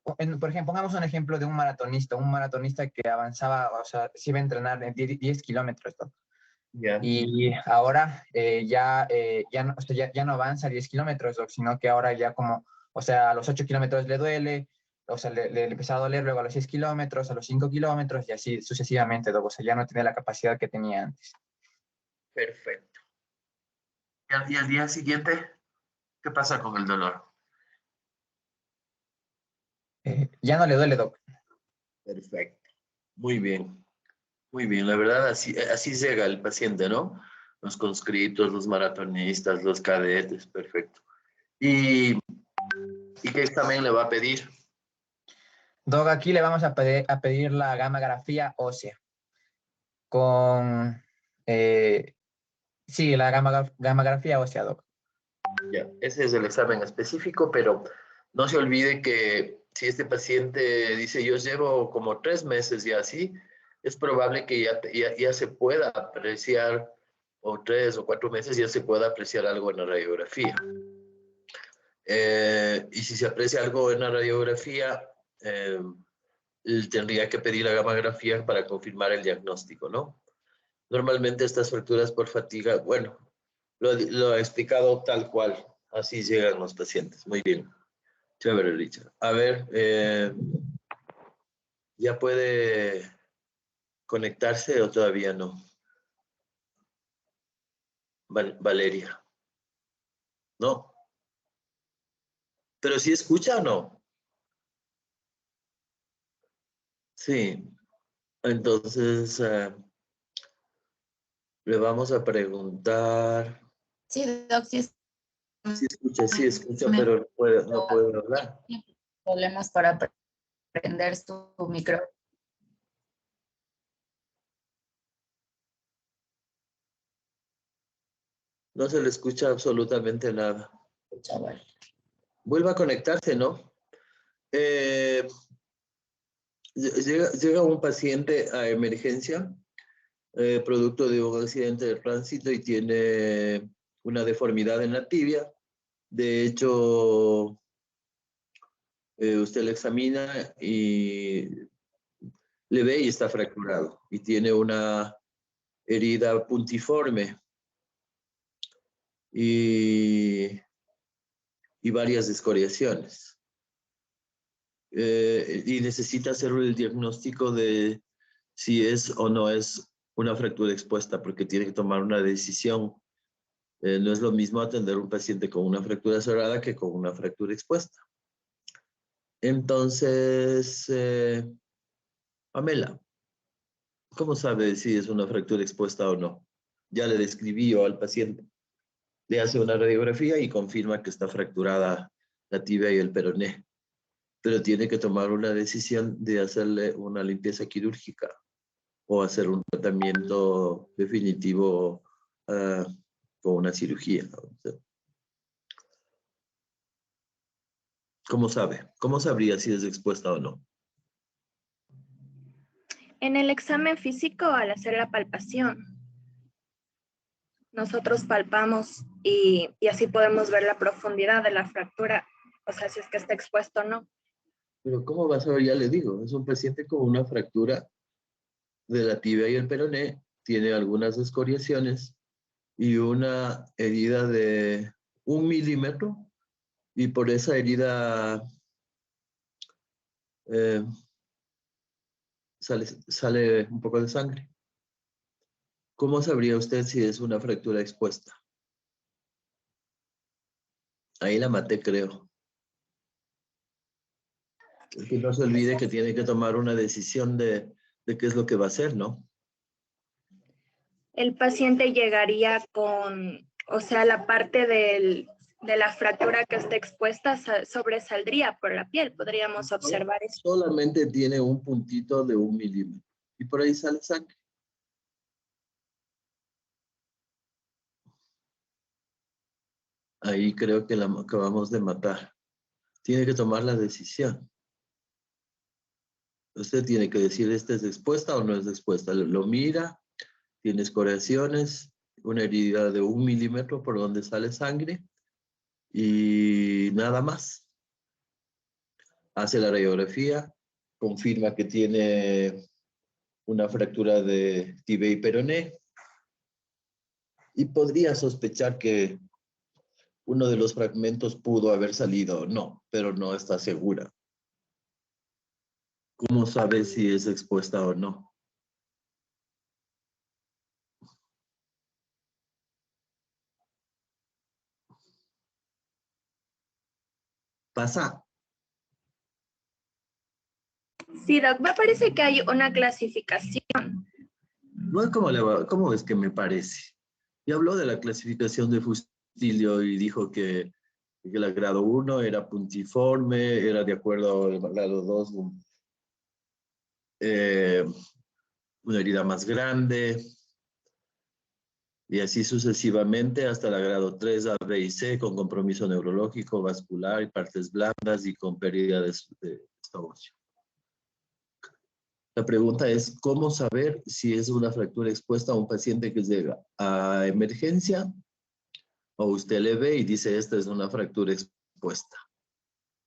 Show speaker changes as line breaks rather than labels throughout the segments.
por ejemplo, pongamos un ejemplo de un maratonista que avanzaba, o sea, se iba a entrenar en 10 kilómetros, ¿no?
Ya.
Y ahora ya, no, o sea, ya no avanza 10 kilómetros, Doc, sino que ahora ya como, o sea, a los 8 kilómetros le duele, o sea, le empieza a doler luego a los 6 kilómetros, a los 5 kilómetros y así sucesivamente, Doc, o sea, ya no tiene la capacidad que tenía antes.
Perfecto. ¿Y al día siguiente? ¿Qué pasa con el dolor?
Ya no le duele, Doc.
Perfecto. Muy bien. Muy bien. La verdad, así llega el paciente, ¿no? Los conscriptos, los maratonistas, los cadetes. Perfecto. ¿Y qué examen le va a pedir?
Doc, aquí le vamos a pedir la gammagrafía ósea con, eh, sí, la gammagrafía ósea, Doc.
Ya, ese es el examen específico, pero no se olvide que si este paciente dice yo llevo como 3 meses y así, es probable que ya se pueda apreciar, o 3 o 4 meses ya se pueda apreciar algo en la radiografía. Y si se aprecia algo en la radiografía, tendría que pedir la gammagrafía para confirmar el diagnóstico, ¿no? Normalmente estas fracturas por fatiga, bueno, lo he explicado tal cual, así llegan los pacientes. Muy bien, chévere, Richard. A ver, ¿ya puede conectarse o todavía no? Valeria, ¿no? ¿Pero sí escucha o no? Sí, entonces le vamos a preguntar.
Sí, Doc,
Sí escucha, pero no puede hablar.
problemas para prender su micro.
No se le escucha absolutamente nada.
Chaval.
Vuelva a conectarse, ¿no? Llega un paciente a emergencia, producto de un accidente de tránsito y tiene una deformidad en la tibia. De hecho, usted le examina y le ve y está fracturado y tiene una herida puntiforme y varias escoriaciones. Y necesita hacer el diagnóstico de si es o no es una fractura expuesta, porque tiene que tomar una decisión. No es lo mismo atender a un paciente con una fractura cerrada que con una fractura expuesta. Entonces, Pamela, ¿cómo sabe si es una fractura expuesta o no? Ya le describí yo al paciente. Le hace una radiografía y confirma que está fracturada la tibia y el peroné, pero tiene que tomar una decisión de hacerle una limpieza quirúrgica o hacer un tratamiento definitivo con una cirugía. ¿Cómo sabe? ¿Cómo sabría si es expuesta o no?
En el examen físico, al hacer la palpación, nosotros palpamos y así podemos ver la profundidad de la fractura, o sea, si es que está expuesto o no.
Pero ¿cómo va a saber? Ya le digo, es un paciente con una fractura de la tibia y el peroné, tiene algunas escoriaciones y una herida de 1 milímetro, y por esa herida sale un poco de sangre. ¿Cómo sabría usted si es una fractura expuesta? Ahí la maté, creo. Es que no se olvide que tiene que tomar una decisión de qué es lo que va a hacer, ¿no?
El paciente llegaría con, o sea, la parte de la fractura que está expuesta sobresaldría por la piel, podríamos observar eso.
Solamente tiene un puntito de 1 milímetro y por ahí sale sangre. Ahí creo que la acabamos de matar. Tiene que tomar la decisión. Usted tiene que decir, ¿esta es expuesta o no es expuesta? Lo mira, tiene escoriaciones, una herida de 1 milímetro por donde sale sangre y nada más. hace la radiografía, confirma que tiene una fractura de tibia y peroné y podría sospechar que uno de los fragmentos pudo haber salido o no, pero no está segura. ¿Cómo sabe si es expuesta o no? Pasa.
Sí, Doc, me parece que hay una clasificación.
No es como ¿cómo es que me parece? Y habló de la clasificación de Fustilio y dijo que el grado 1 era puntiforme, era de acuerdo al grado 2, una herida más grande, y así sucesivamente hasta el grado 3, A, B y C, con compromiso neurológico, vascular y partes blandas y con pérdida de estado. La pregunta es, ¿cómo saber si es una fractura expuesta a un paciente que llega a emergencia o usted le ve y dice, esta es una fractura expuesta?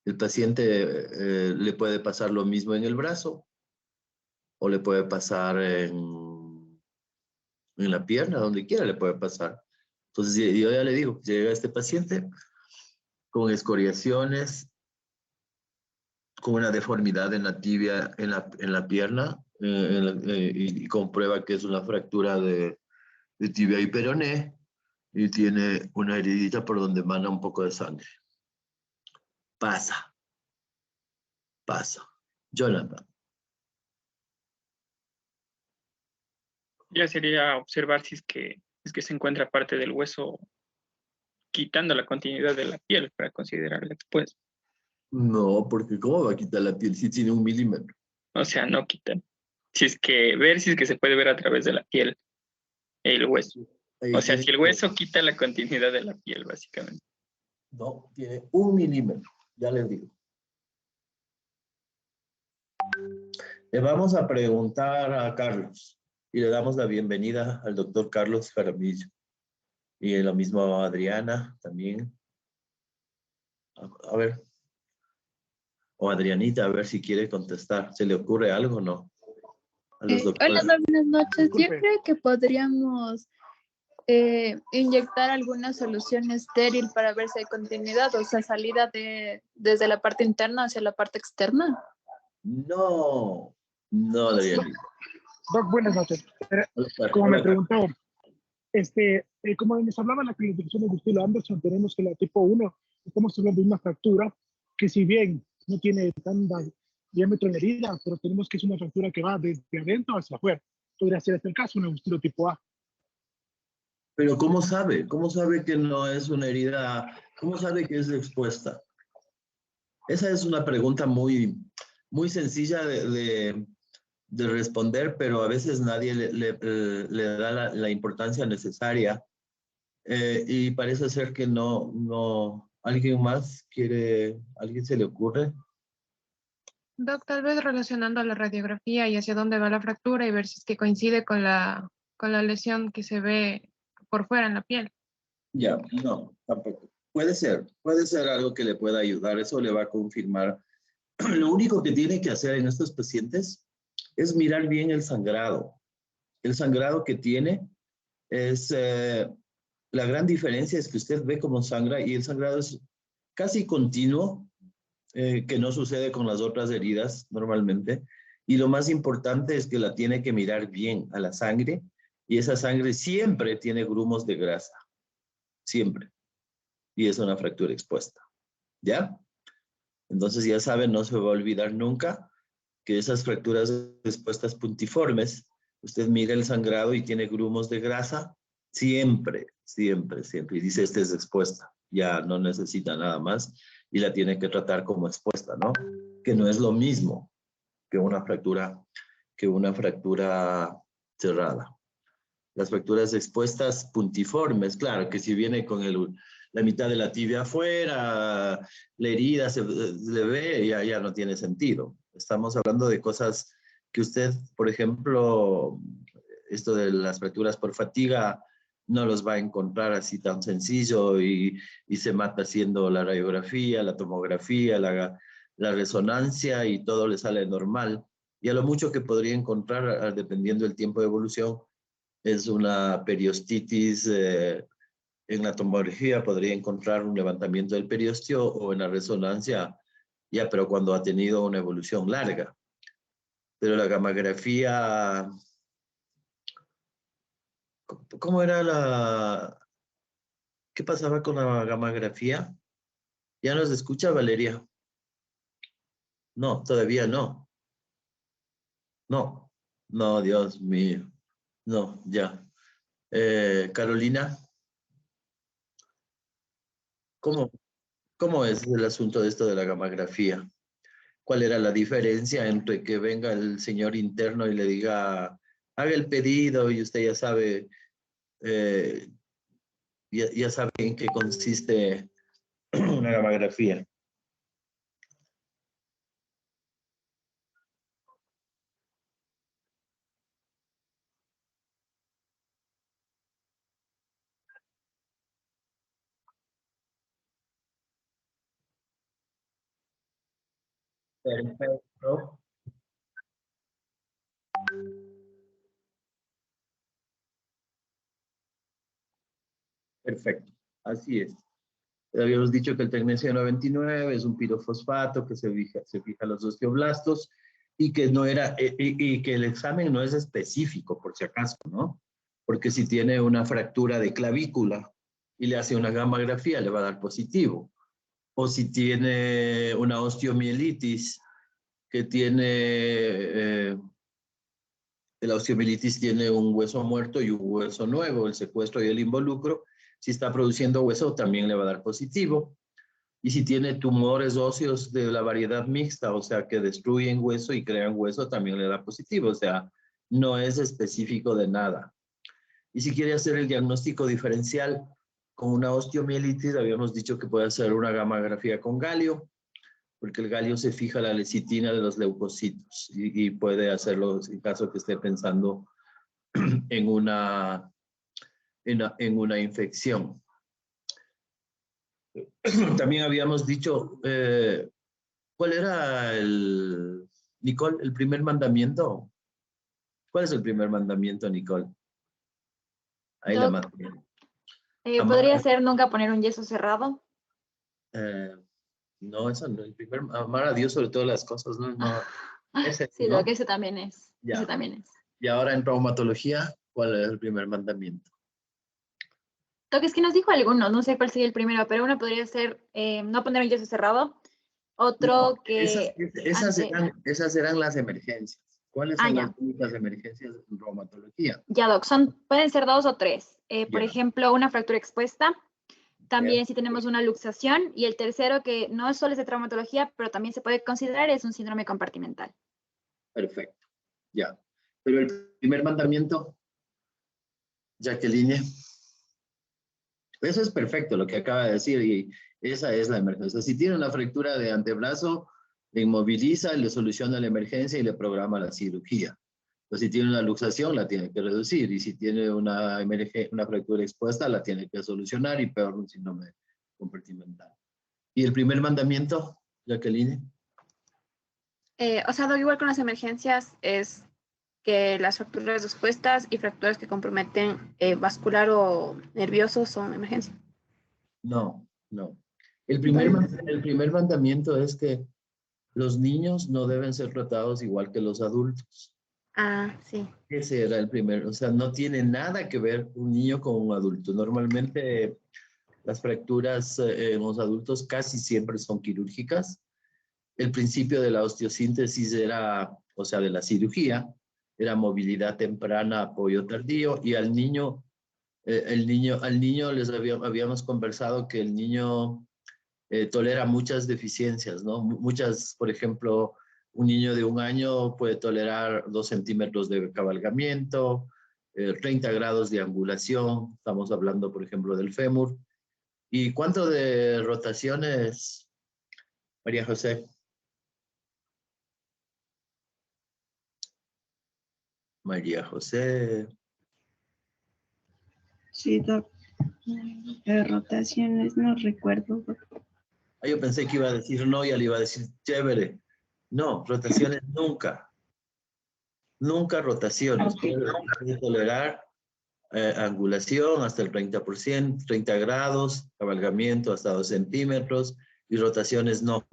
El paciente le puede pasar lo mismo en el brazo o le puede pasar en la pierna, donde quiera le puede pasar. Entonces yo ya le digo, llega este paciente con escoriaciones, con una deformidad en la tibia, en la pierna, y comprueba que es una fractura de tibia y peroné, y tiene una heridita por donde emana un poco de sangre. Pasa. Jonathan.
Ya sería observar si es que se encuentra parte del hueso quitando la continuidad de la piel para considerarla expuesta.
No, porque ¿cómo va a quitar la piel si tiene 1 milímetro?
O sea, no quitan. Si es que se puede ver a través de la piel el hueso.
Ahí
O sea,
tiene
si el hueso quita la continuidad de la piel, básicamente.
No, tiene 1 milímetro, ya les digo. Le vamos a preguntar a Carlos y le damos la bienvenida al doctor Carlos Jaramillo. Y lo mismo a Adriana también. A ver. O Adrianita, a ver si quiere contestar. ¿Se le ocurre algo o no? A los doctores.
Hola, buenas noches. Yo creo que podríamos inyectar alguna solución estéril para ver si hay continuidad, o sea, salida desde la parte interna hacia la parte externa.
No, Adrianita.
Doc, buenas noches. Como me preguntó, como nos hablaba la clasificación de Gustilo Anderson, tenemos que la tipo 1, estamos hablando de una fractura que si bien no tiene tan diámetro en la herida, pero tenemos que es una fractura que va desde adentro hacia afuera. Podría ser este el caso, una Gustilo tipo A.
Pero ¿cómo sabe? ¿Cómo sabe que no es una herida? ¿Cómo sabe que es expuesta? Esa es una pregunta muy, muy sencilla de responder, pero a veces nadie le da la importancia necesaria. Y parece ser que no. ¿Alguien más quiere? ¿Alguien se le ocurre?
Doc, tal vez relacionando a la radiografía y hacia dónde va la fractura y ver si es que coincide con la lesión que se ve por fuera en la piel.
Ya, no, tampoco. Puede ser algo que le pueda ayudar, eso le va a confirmar. Lo único que tiene que hacer en estos pacientes es mirar bien el sangrado. El sangrado que tiene es, la gran diferencia es que usted ve cómo sangra y el sangrado es casi continuo, que no sucede con las otras heridas normalmente. Y lo más importante es que la tiene que mirar bien a la sangre y esa sangre siempre tiene grumos de grasa. Siempre. Y es una fractura expuesta. ¿Ya? Entonces ya saben, no se va a olvidar nunca que esas fracturas expuestas puntiformes, usted mira el sangrado y tiene grumos de grasa, siempre. Y dice, esta es expuesta. Ya no necesita nada más y la tiene que tratar como expuesta, ¿no? Que no es lo mismo que una fractura cerrada. Las fracturas expuestas puntiformes, claro, que si viene con la mitad de la tibia afuera, la herida se le ve, ya no tiene sentido. Estamos hablando de cosas que usted, por ejemplo, esto de las fracturas por fatiga, no los va a encontrar así tan sencillo y se mata haciendo la radiografía, la tomografía, la resonancia y todo le sale normal. Y a lo mucho que podría encontrar, dependiendo del tiempo de evolución, es una periostitis. En la tomografía podría encontrar un levantamiento del periósteo o en la resonancia, ya, pero cuando ha tenido una evolución larga. Pero la gamografía, ¿cómo era la... ¿Qué pasaba con la gamografía? ¿Ya nos escucha, Valeria? No, todavía no. No, no, Dios mío. No, ya. Carolina, ¿cómo es el asunto de esto de la gamografía? ¿Cuál era la diferencia entre que venga el señor interno y le diga, haga el pedido y usted ya sabe, ya sabe en qué consiste una gamografía? Perfecto. Perfecto, así es. Habíamos dicho que el tecnecio 99 es un pirofosfato que se fija a los osteoblastos y que no era, y que el examen no es específico, por si acaso, ¿no? Porque si tiene una fractura de clavícula y le hace una gamografía, le va a dar positivo. O si tiene una osteomielitis, que tiene, la osteomielitis tiene un hueso muerto y un hueso nuevo, el secuestro y el involucro. Si está produciendo hueso, también le va a dar positivo. Y si tiene tumores óseos de la variedad mixta, o sea, que destruyen hueso y crean hueso, también le da positivo. O sea, no es específico de nada. Y si quiere hacer el diagnóstico diferencial con una osteomielitis, habíamos dicho que puede hacer una gamografía con galio, porque el galio se fija la lecitina de los leucocitos y puede hacerlo en caso que esté pensando en una infección. También habíamos dicho, ¿cuál era Nicole, el primer mandamiento? ¿Cuál es el primer mandamiento, Nicole? Ahí la
Doc,
maté.
¿podría ser nunca poner un yeso cerrado?
No, eso no. El primer, amar a Dios sobre todas las cosas, no. Ese,
Sí,
¿no?
Doc, ese también es.
Ya.
Ese también es.
Y ahora en traumatología, ¿cuál es el primer mandamiento?
Doc, es que nos dijo algunos, no sé cuál sería el primero, pero uno podría ser no poner un yeso cerrado. Otro
No,
que...
esas eran las emergencias. ¿Cuáles son
ya.
las únicas emergencias en traumatología?
Ya, Doc, pueden ser 2 o 3. Por
Ya.
ejemplo, una fractura expuesta. También
Ya.
si tenemos una luxación. Y el tercero, que no es solo es de traumatología, pero también se puede considerar, es un síndrome compartimental.
Perfecto. Ya. Pero el primer mandamiento, Jacqueline, eso es perfecto lo que acaba de decir y esa es la emergencia. Si tiene una fractura de antebrazo, le inmoviliza, le soluciona la emergencia y le programa la cirugía. Pues si tiene una luxación, la tiene que reducir. Y si tiene una fractura expuesta, la tiene que solucionar y peor un síndrome compartimental. ¿Y el primer mandamiento, Jacqueline?
O sea, Doc, igual con las emergencias es que las fracturas expuestas y fracturas que comprometen vascular o nervioso son emergencia.
No. El primer mandamiento es que los niños no deben ser tratados igual que los adultos.
Ah, sí.
Ese era el primero, o sea, no tiene nada que ver un niño con un adulto. Normalmente las fracturas en los adultos casi siempre son quirúrgicas. El principio de la osteosíntesis era, o sea, de la cirugía, era movilidad temprana, apoyo tardío, y al niño les habíamos conversado que el niño tolera muchas deficiencias, ¿no? Muchas, por ejemplo, un niño de 1 año puede tolerar 2 centímetros de cabalgamiento, 30 grados de angulación, estamos hablando, por ejemplo, del fémur. ¿Y cuánto de rotaciones, María José? María José.
Sí, doc. De rotaciones no recuerdo, doc.
Yo pensé que iba a decir no, ya le iba a decir chévere. No, rotaciones nunca. Nunca rotaciones. Puede tolerar angulación hasta el 30%, 30 grados, cabalgamiento hasta 2 centímetros y rotaciones no.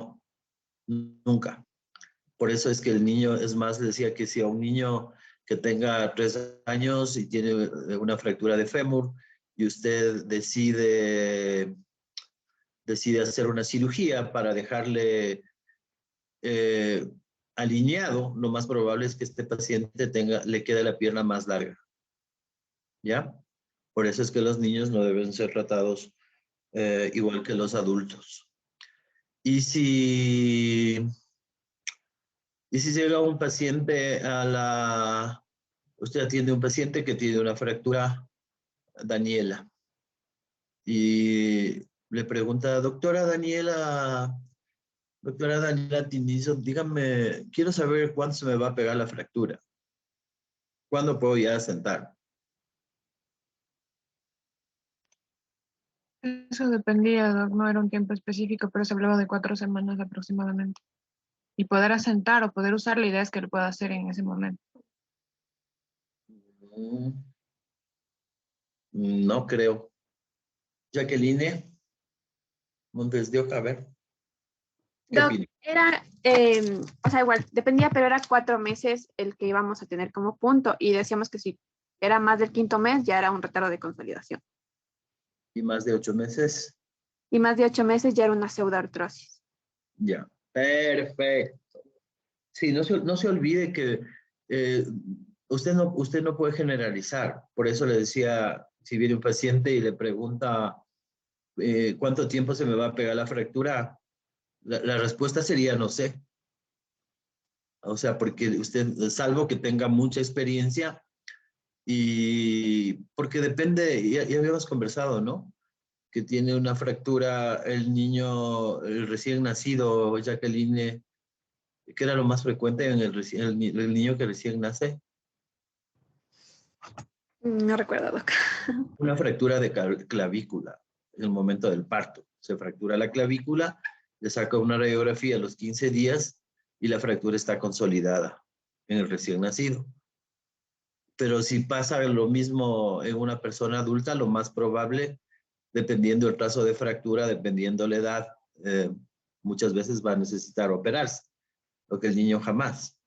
Nunca. Por eso es que el niño, es más, decía que si a un niño que tenga 3 años y tiene una fractura de fémur y usted decide hacer una cirugía para dejarle alineado, lo más probable es que este paciente le quede la pierna más larga. ¿Ya? Por eso es que los niños no deben ser tratados igual que los adultos. Y si llega un paciente usted atiende a un paciente que tiene una fractura, Daniela, y le pregunta, doctora Daniela Tinizo, dígame, quiero saber cuándo se me va a pegar la fractura. ¿Cuándo puedo ya sentar?
Eso dependía, Doc, no era un tiempo específico, pero se hablaba de 4 semanas aproximadamente. Y poder asentar o poder usar la idea es que lo pueda hacer en ese momento.
No creo. Jacqueline Montes de Oca, a ver. ¿Qué
Doc,
opina?
era, o sea, igual, dependía, pero era 4 meses el que íbamos a tener como punto y decíamos que si era más del 5.º mes ya era un retardo de consolidación.
¿Y más de 8 meses?
Y más de 8 meses ya era una pseudoartrosis.
Ya, perfecto. Sí, no se olvide que usted no puede generalizar. Por eso le decía, si viene un paciente y le pregunta ¿cuánto tiempo se me va a pegar la fractura? La respuesta sería no sé. O sea, porque usted, salvo que tenga mucha experiencia, y porque depende, ya habíamos conversado, ¿no? Que tiene una fractura el niño, el recién nacido, Jacqueline, que era lo más frecuente en el niño que recién nace.
No recuerdo, Doc.
Una fractura de clavícula en el momento del parto. Se fractura la clavícula, le saca una radiografía a los 15 días y la fractura está consolidada en el recién nacido. Pero si pasa lo mismo en una persona adulta, lo más probable, dependiendo del trazo de fractura, dependiendo la edad, muchas veces va a necesitar operarse, lo que el niño jamás.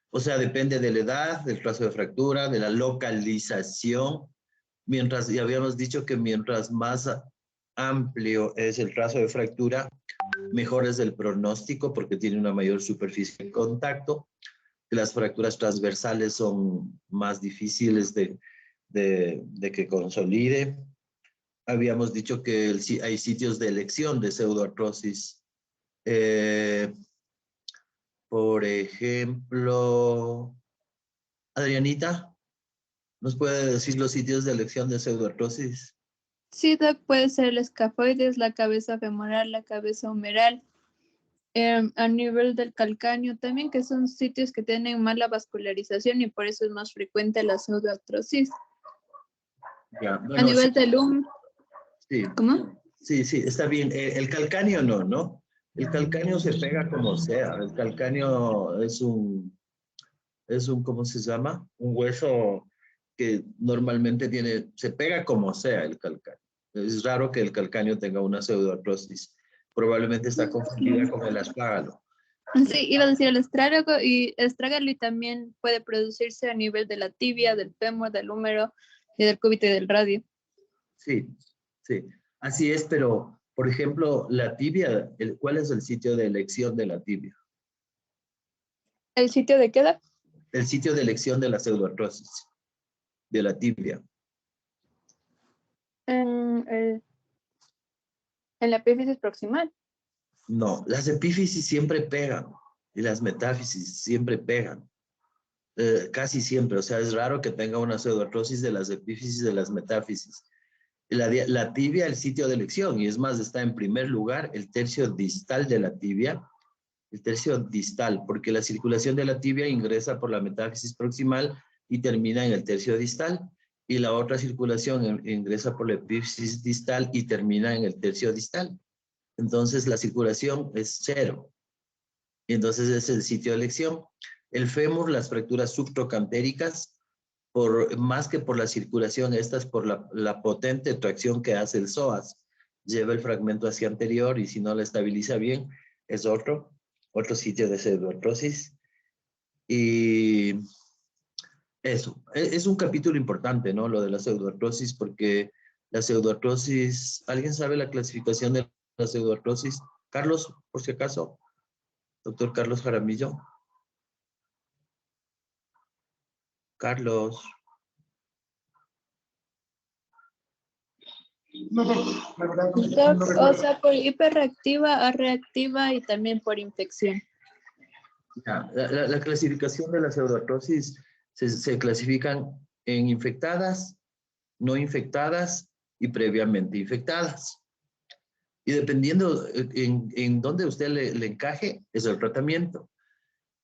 O sea, depende de la edad, del trazo de fractura, de la localización. Ya habíamos dicho que mientras más amplio es el trazo de fractura, mejor es el pronóstico porque tiene una mayor superficie de contacto. Las fracturas transversales son más difíciles de que consolide. Habíamos dicho que hay sitios de elección de pseudoartrosis. Por ejemplo, Adrianita, ¿nos puede decir los sitios de elección de pseudoartrosis?
Sí, Doc, puede ser el escafoides, la cabeza femoral, la cabeza humeral, a nivel del calcáneo también, que son sitios que tienen mala vascularización y por eso es más frecuente la pseudoartrosis.
Ya, bueno,
a nivel del
sí.
¿Cómo?
Sí, está bien. El calcáneo no. El calcáneo se pega como sea. El calcáneo es un, ¿cómo se llama? Un hueso que normalmente se pega como sea el calcáneo. Es raro que el calcáneo tenga una pseudoartrosis. Probablemente está confundida con el astrágalo.
Sí, iba a decir el estrágalo y también puede producirse a nivel de la tibia, del fémur, del húmero y del cúbito y del radio.
Sí. Así es, pero, por ejemplo, la tibia, ¿cuál es el sitio de elección de la tibia?
¿El sitio de qué edad?
El sitio de elección de la pseudoartrosis, de la tibia.
En la epífisis proximal.
No, las epífisis siempre pegan y las metáfisis siempre pegan. Casi siempre, o sea, es raro que tenga una pseudoartrosis de las epífisis y de las metáfisis. La tibia, el sitio de elección, y es más, está en primer lugar el tercio distal de la tibia, el tercio distal, porque la circulación de la tibia ingresa por la metáfisis proximal y termina en el tercio distal, y la otra circulación ingresa por la epífisis distal y termina en el tercio distal. entonces la circulación es 0. Y entonces es el sitio de elección. El fémur, las fracturas subtrocantéricas, más que por la circulación, estas por la potente tracción que hace el psoas. Lleva el fragmento hacia anterior y si no la estabiliza bien, es otro sitio de pseudoartrosis. Y eso, es un capítulo importante, ¿no? Lo de la pseudoartrosis, porque la pseudoartrosis, ¿alguien sabe la clasificación de la pseudoartrosis? Carlos, por si acaso. Doctor Carlos Jaramillo. Carlos.
Doc, o sea, por hiperreactiva a reactiva y también por infección.
La clasificación de la pseudoartrosis se clasifican en infectadas, no infectadas y previamente infectadas. Y dependiendo en dónde usted le encaje, es el tratamiento.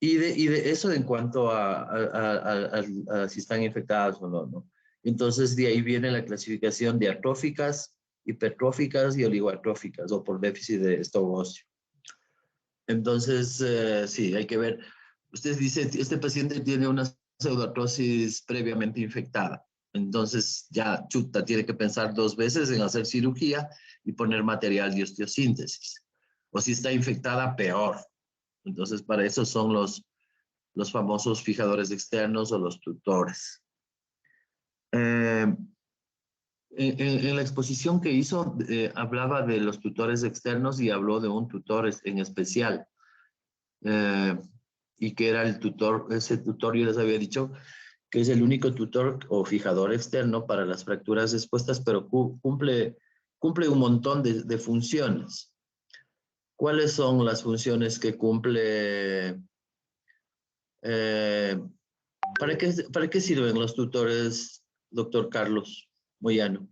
Y de eso en cuanto a si están infectadas o no, ¿no? Entonces, de ahí viene la clasificación de atróficas, hipertróficas y oligoatróficas, o por déficit de estómago óseo. Entonces, sí, hay que ver. Usted dice, este paciente tiene una pseudoartrosis previamente infectada. Entonces, ya, chuta, tiene que pensar 2 veces en hacer cirugía y poner material de osteosíntesis. O si está infectada, peor. Entonces, para eso son los famosos fijadores externos o los tutores. En la exposición que hizo, hablaba de los tutores externos y habló de un tutor en especial. Y que era el tutor, ese tutor yo les había dicho que es el único tutor o fijador externo para las fracturas expuestas, pero cumple un montón de funciones. ¿Cuáles son las funciones que cumple? ¿Para qué sirven los tutores, doctor Carlos Moyano?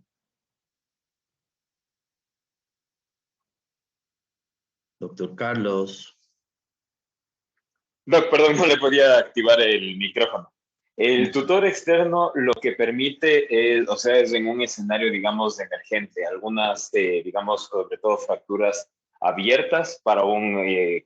Doctor Carlos.
Doc, perdón, no le podía activar el micrófono. El tutor externo lo que permite es, o sea, es en un escenario, digamos, emergente, algunas, digamos, sobre todo fracturas abiertas para un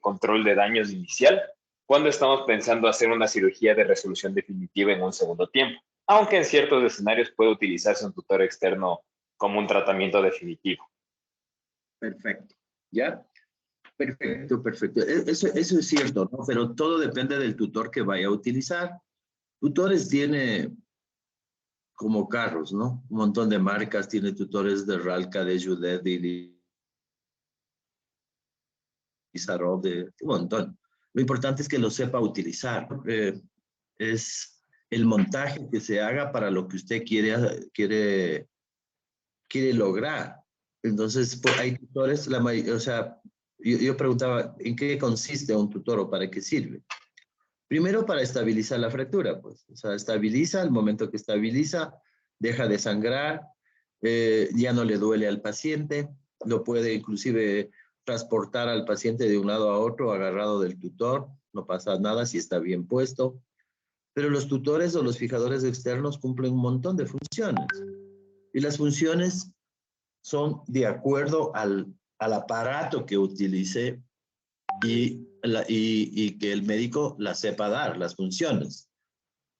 control de daños inicial, cuando estamos pensando hacer una cirugía de resolución definitiva en un segundo tiempo, aunque en ciertos escenarios puede utilizarse un tutor externo como un tratamiento definitivo.
Perfecto, ¿ya? Perfecto, perfecto. Eso es cierto, ¿no? Pero todo depende del tutor que vaya a utilizar. Tutores tiene como carros, ¿no? Un montón de marcas, tiene tutores de Ralca, de Judet, de Isarov, de un montón. Lo importante es que lo sepa utilizar. Es el montaje que se haga para lo que usted quiere lograr. Entonces, pues, hay tutores, o sea, yo preguntaba, ¿en qué consiste un tutor o para qué sirve? Primero, para estabilizar la fractura, pues. O sea, estabiliza, al momento que estabiliza, deja de sangrar, ya no le duele al paciente, lo puede inclusive transportar al paciente de un lado a otro agarrado del tutor, no pasa nada si está bien puesto. Pero los tutores o los fijadores externos cumplen un montón de funciones. Y las funciones son de acuerdo al aparato que utilice y que el médico la sepa dar, las funciones.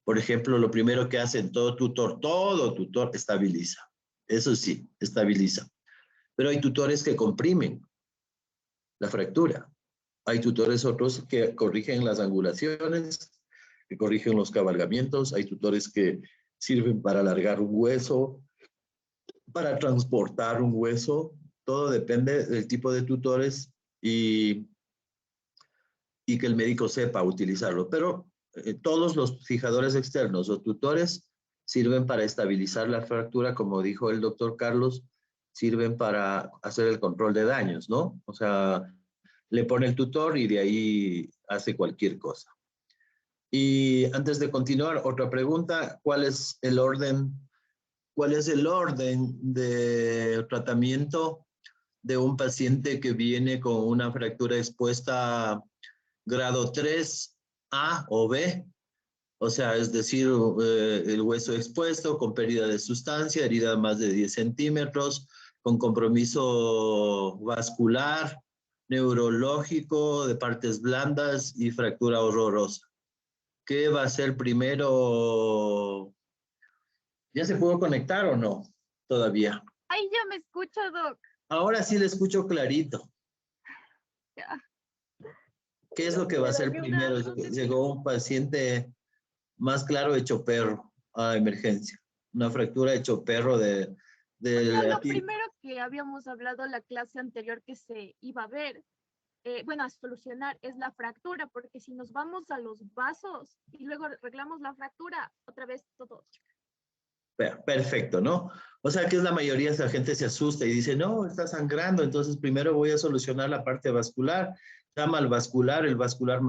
Por ejemplo, lo primero que hace todo tutor estabiliza. Eso sí, estabiliza. Pero hay tutores que comprimen la fractura. Hay tutores otros que corrigen las angulaciones, que corrigen los cabalgamientos. Hay tutores que sirven para alargar un hueso, para transportar un hueso. Todo depende del tipo de tutores y que el médico sepa utilizarlo. Pero todos los fijadores externos o tutores sirven para estabilizar la fractura, como dijo el doctor Carlos, sirven para hacer el control de daños, ¿no? O sea, le pone el tutor y de ahí hace cualquier cosa. Y antes de continuar, otra pregunta, ¿cuál es el orden de tratamiento de un paciente que viene con una fractura expuesta grado 3A o B? O sea, es decir, el hueso expuesto con pérdida de sustancia, herida más de 10 centímetros, con compromiso vascular, neurológico, de partes blandas y fractura horrorosa. ¿Qué va a ser primero? ¿Ya se pudo conectar o no? Todavía.
Ay, yo me escucho, Doc.
Ahora sí le escucho clarito.
Ya.
¿Qué es lo que va a ser primero? Llegó un paciente más claro hecho perro a emergencia. Una fractura hecho perro de
Lo primero que habíamos hablado en la clase anterior que se iba a ver, bueno, a solucionar es la fractura, porque si nos vamos a los vasos y luego arreglamos la fractura, otra vez todo.
Perfecto, ¿no? O sea que es la mayoría de la gente se asusta y dice, no, está sangrando, entonces primero voy a solucionar la parte vascular. Llama al vascular, el vascular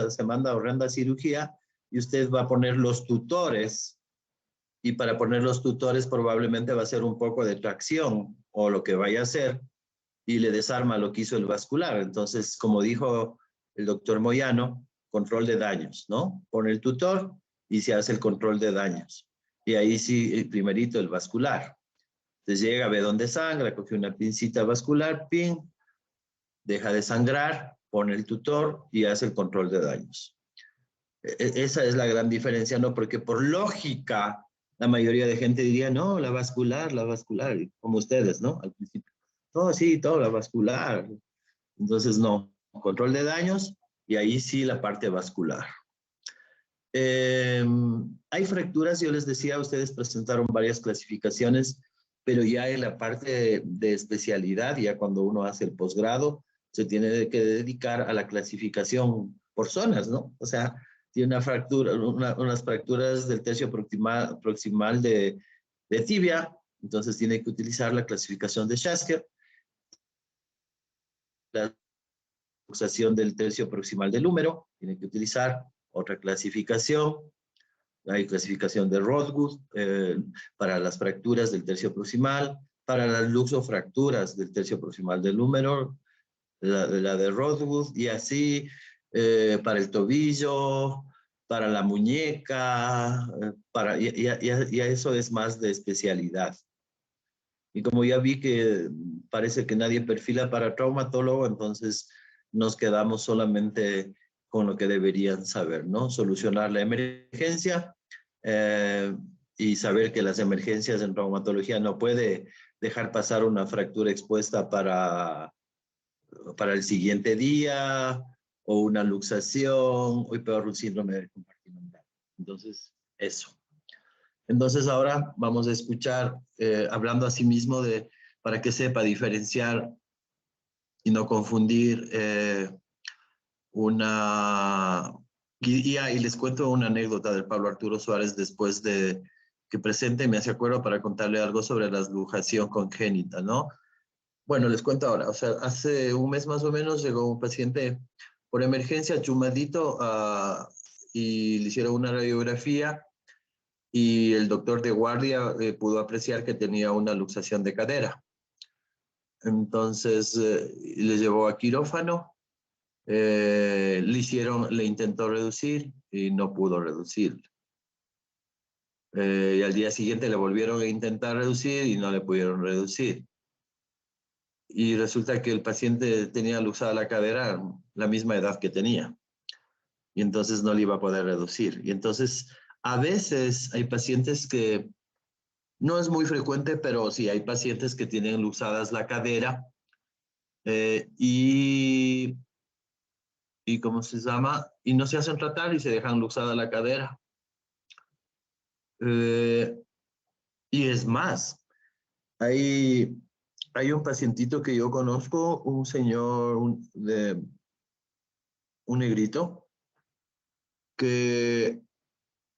se manda a horrenda cirugía y usted va a poner los tutores. Y para poner los tutores probablemente va a hacer un poco de tracción o lo que vaya a hacer y le desarma lo que hizo el vascular. Entonces, como dijo el doctor Moyano, control de daños, ¿no? Pone el tutor y se hace el control de daños. Y ahí sí, el primerito, el vascular. Entonces llega, ve dónde sangra, coge una pincita vascular, pin, deja de sangrar, pone el tutor y hace el control de daños. Esa es la gran diferencia, ¿no? Porque por lógica, la mayoría de gente diría, no, la vascular, como ustedes, ¿no? Al principio. No, sí, todo la vascular. Entonces, no, control de daños y ahí sí la parte vascular. Hay fracturas, yo les decía, ustedes presentaron varias clasificaciones, pero ya en la parte de especialidad, ya cuando uno hace el posgrado, se tiene que dedicar a la clasificación por zonas, ¿no? O sea, tiene una fractura, unas fracturas del tercio proximal de tibia, entonces tiene que utilizar la clasificación de Schasker, la luxación del tercio proximal del húmero, tiene que utilizar otra clasificación, hay clasificación de Rothgut para las fracturas del tercio proximal, para las luxofracturas del tercio proximal del húmero, la de Rothgut, y así para el tobillo, para la muñeca, y eso es más de especialidad. Y como ya vi que parece que nadie perfila para traumatólogo, entonces nos quedamos solamente con lo que deberían saber, ¿no? Solucionar la emergencia y saber que las emergencias en traumatología no puede dejar pasar una fractura expuesta para el siguiente día, o una luxación, o peor, un síndrome de compartimental. Entonces, eso. Entonces, ahora vamos a escuchar, hablando a sí mismo, para que sepa diferenciar y no confundir y les cuento una anécdota del Pablo Arturo Suárez después de que presente, me hace acuerdo para contarle algo sobre la luxación congénita, ¿no? Bueno, les cuento ahora. O sea, hace un mes más o menos llegó un paciente por emergencia, chumadito, y le hicieron una radiografía y el doctor de guardia pudo apreciar que tenía una luxación de cadera. Entonces, le llevó a quirófano, le intentó reducir y no pudo reducir. Y al día siguiente le volvieron a intentar reducir y no le pudieron reducir. Y resulta que el paciente tenía luxada la cadera la misma edad que tenía. Y entonces no le iba a poder reducir. Y entonces, a veces hay pacientes que, no es muy frecuente, pero sí hay pacientes que tienen luxadas la cadera y ¿cómo se llama? Y no se hacen tratar y se dejan luxada la cadera. Y es más, hay un pacientito que yo conozco, un señor, un negrito, que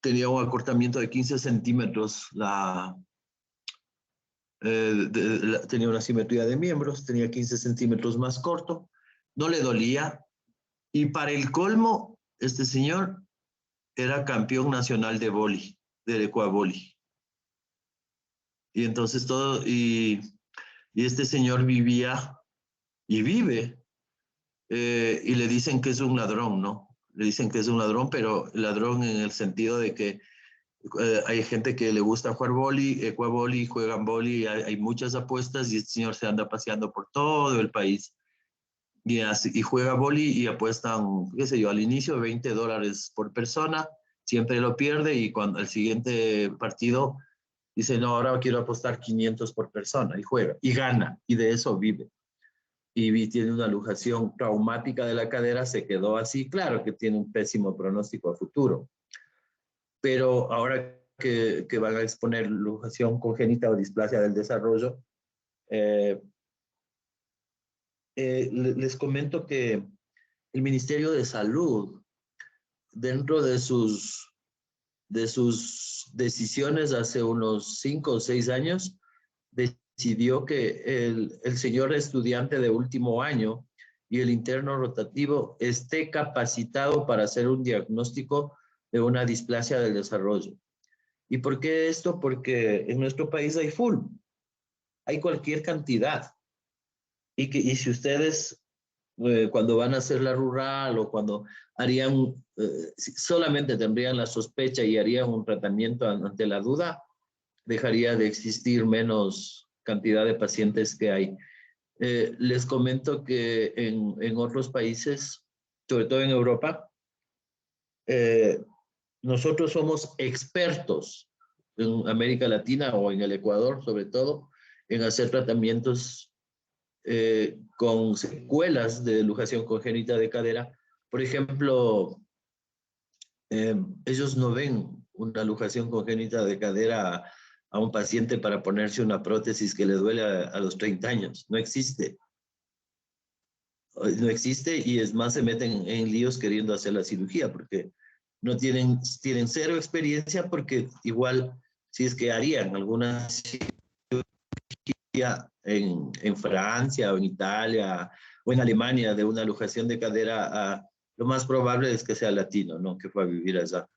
tenía un acortamiento de 15 centímetros, tenía una simetría de miembros, tenía 15 centímetros más corto, no le dolía, y para el colmo, este señor era campeón nacional de vóley, del ecuavóley. Y entonces y este señor vivía y vive, y le dicen que es un ladrón, ¿no? Le dicen que es un ladrón, pero ladrón en el sentido de que Hay gente que le gusta jugar boli, ecuavoli, juegan boli, hay muchas apuestas y este señor se anda paseando por todo el país. Y juega boli y apuestan, qué sé yo, al inicio $20 por persona, siempre lo pierde y cuando el siguiente partido dice, no, ahora quiero apostar 500 por persona y juega y gana y de eso vive. Y tiene una luxación traumática de la cadera, se quedó así, claro que tiene un pésimo pronóstico a futuro, pero ahora que van a exponer luxación congénita o displasia del desarrollo, les comento que el Ministerio de Salud, dentro de sus decisiones hace unos 5 o 6 años, decidió que el señor estudiante de último año y el interno rotativo esté capacitado para hacer un diagnóstico de una displasia del desarrollo. ¿Y por qué esto? Porque en nuestro país hay full, hay cualquier cantidad. Y si ustedes cuando van a hacer la rural o cuando harían, solamente tendrían la sospecha y harían un tratamiento ante la duda, dejaría de existir menos cantidad de pacientes que hay. Les comento que en otros países, sobre todo en Europa, nosotros somos expertos en América Latina o en el Ecuador, sobre todo, en hacer tratamientos con secuelas de luxación congénita de cadera. Por ejemplo, ellos no ven una luxación congénita de cadera a un paciente para ponerse una prótesis que le duele a los 30 años. No existe. No existe y es más se meten en líos queriendo hacer la cirugía porque no tienen cero experiencia porque igual si es que harían alguna en Francia o en Italia o en Alemania de una luxación de cadera, lo más probable es que sea latino, ¿no? Que fue a vivir allá,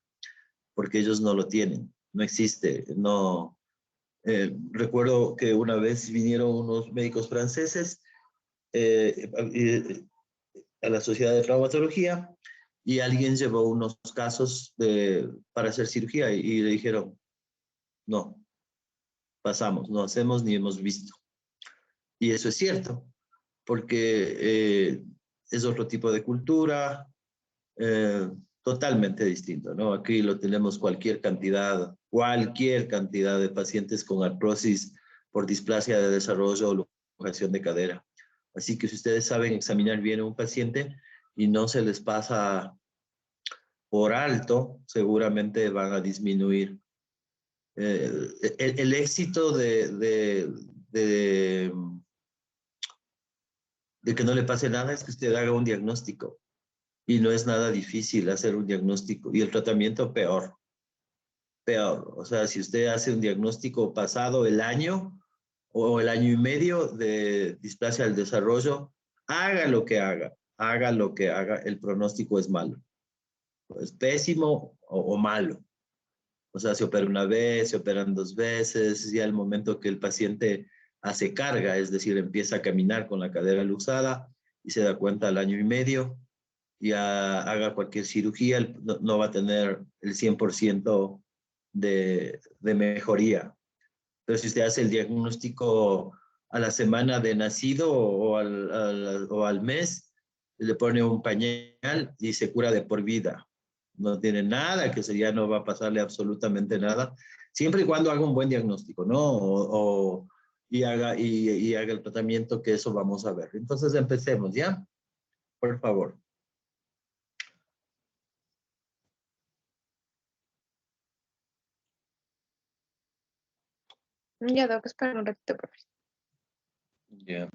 porque ellos no lo tienen, no existe, no. Recuerdo que una vez vinieron unos médicos franceses a la Sociedad de Traumatología y alguien llevó unos casos para hacer cirugía y le dijeron, no, pasamos, no hacemos ni hemos visto. Y eso es cierto, porque es otro tipo de cultura, totalmente distinto, ¿no? Aquí lo tenemos cualquier cantidad de pacientes con artrosis por displasia de desarrollo o luxación de cadera. Así que si ustedes saben examinar bien a un paciente y no se les pasa por alto, seguramente van a disminuir. El éxito de que no le pase nada es que usted haga un diagnóstico. Y no es nada difícil hacer un diagnóstico. Y el tratamiento peor. Peor. O sea, si usted hace un diagnóstico pasado el año o el año y medio de displasia del desarrollo, haga lo que haga, el pronóstico es malo. Es pésimo o malo. O sea, se opera una vez, se operan 2 veces, ya el momento que el paciente hace carga, es decir, empieza a caminar con la cadera luxada y se da cuenta al año y medio, ya haga cualquier cirugía, no va a tener el 100% de mejoría. Pero si usted hace el diagnóstico a la semana de nacido o al mes, le pone un pañal y se cura de por vida. No tiene nada, que ya no va a pasarle absolutamente nada, siempre y cuando haga un buen diagnóstico, ¿no? Y haga el tratamiento, que eso vamos a ver. Entonces empecemos, ¿ya? Por favor.
Ya, Doc, espera un ratito, por favor.
Ya.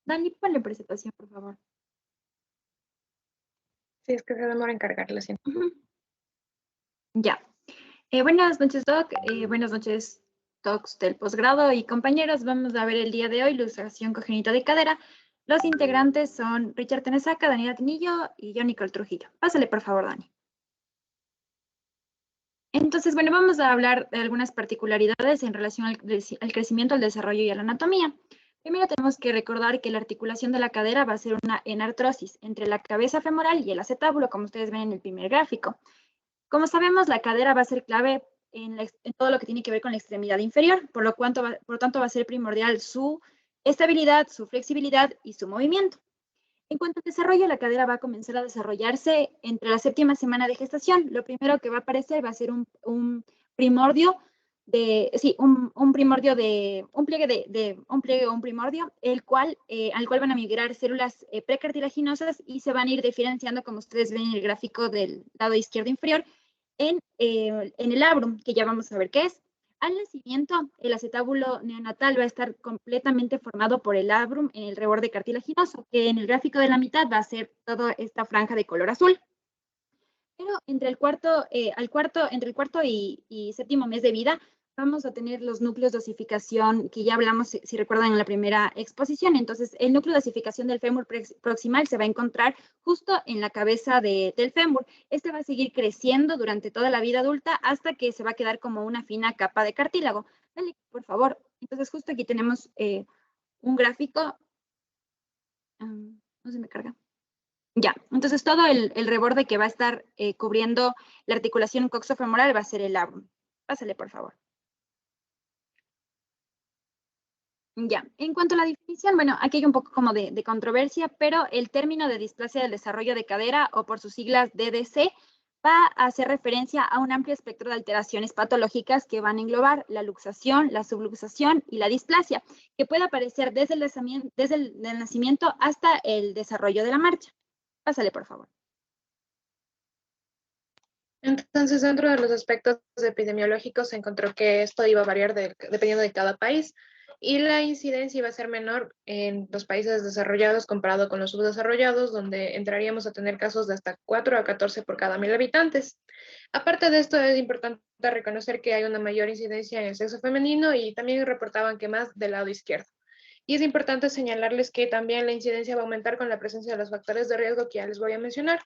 Dani, ponle presentación, por favor.
Sí, es que se demora en cargarla. Sí.
Ya. Buenas noches, Doc. Buenas noches, Docs del posgrado y compañeros. Vamos a ver el día de hoy ilustración congénita de cadera. Los integrantes son Richard Tenesaca, Daniela Tinillo y yo, Nicole Trujillo. Pásale, por favor, Dani. Entonces, bueno, vamos a hablar de algunas particularidades en relación al crecimiento, al desarrollo y a la anatomía. Primero tenemos que recordar que la articulación de la cadera va a ser una enartrosis entre la cabeza femoral y el acetábulo, como ustedes ven en el primer gráfico. Como sabemos, la cadera va a ser clave en todo lo que tiene que ver con la extremidad inferior, por lo tanto va a ser primordial su estabilidad, su flexibilidad y su movimiento. En cuanto al desarrollo, la cadera va a comenzar a desarrollarse entre la 7ª semana de gestación. Lo primero que va a aparecer va a ser un primordio un pliegue o un primordio, al cual van a migrar células precartilaginosas y se van a ir diferenciando, como ustedes ven en el gráfico del lado izquierdo inferior, en el labrum, que ya vamos a ver qué es. Al nacimiento, el acetábulo neonatal va a estar completamente formado por el labrum en el reborde cartilaginoso, que en el gráfico de la mitad va a ser toda esta franja de color azul. Pero entre el cuarto y 7º mes de vida, vamos a tener los núcleos de osificación que ya hablamos, si recuerdan, en la primera exposición. Entonces, el núcleo de osificación del fémur proximal se va a encontrar justo en la cabeza del fémur. Este va a seguir creciendo durante toda la vida adulta hasta que se va a quedar como una fina capa de cartílago. Dale, por favor. Entonces, justo aquí tenemos un gráfico. No se me carga. Ya, entonces todo el reborde que va a estar cubriendo la articulación coxofemoral va a ser el labrum. Pásale, por favor. Ya, en cuanto a la definición, bueno, aquí hay un poco como de controversia, pero el término de displasia del desarrollo de cadera, o por sus siglas DDC, va a hacer referencia a un amplio espectro de alteraciones patológicas que van a englobar la luxación, la subluxación y la displasia, que puede aparecer desde el nacimiento hasta el desarrollo de la marcha. Pásale, por favor.
Entonces, dentro de los aspectos epidemiológicos, se encontró que esto iba a variar dependiendo de cada país y la incidencia iba a ser menor en los países desarrollados comparado con los subdesarrollados, donde entraríamos a tener casos de hasta 4 a 14 por cada 1000 habitantes. Aparte de esto, es importante reconocer que hay una mayor incidencia en el sexo femenino y también reportaban que más del lado izquierdo. Y es importante señalarles que también la incidencia va a aumentar con la presencia de los factores de riesgo que ya les voy a mencionar.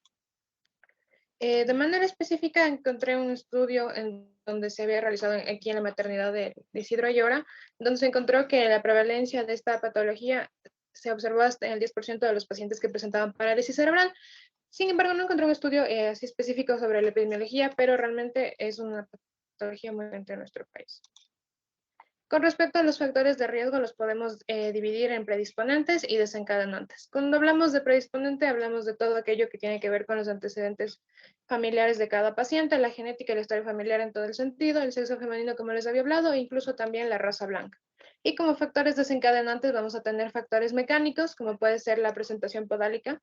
De manera específica, encontré un estudio en donde se había realizado aquí en la maternidad de Isidro Ayora, donde se encontró que la prevalencia de esta patología se observó hasta en el 10% de los pacientes que presentaban parálisis cerebral. Sin embargo, no encontré un estudio así específico sobre la epidemiología, pero realmente es una patología muy frecuente en nuestro país. Con respecto a los factores de riesgo, los podemos dividir en predisponentes y desencadenantes. Cuando hablamos de predisponente, hablamos de todo aquello que tiene que ver con los antecedentes familiares de cada paciente, la genética y la historia familiar en todo el sentido, el sexo femenino, como les había hablado, e incluso también la raza blanca. Y como factores desencadenantes vamos a tener factores mecánicos, como puede ser la presentación podálica,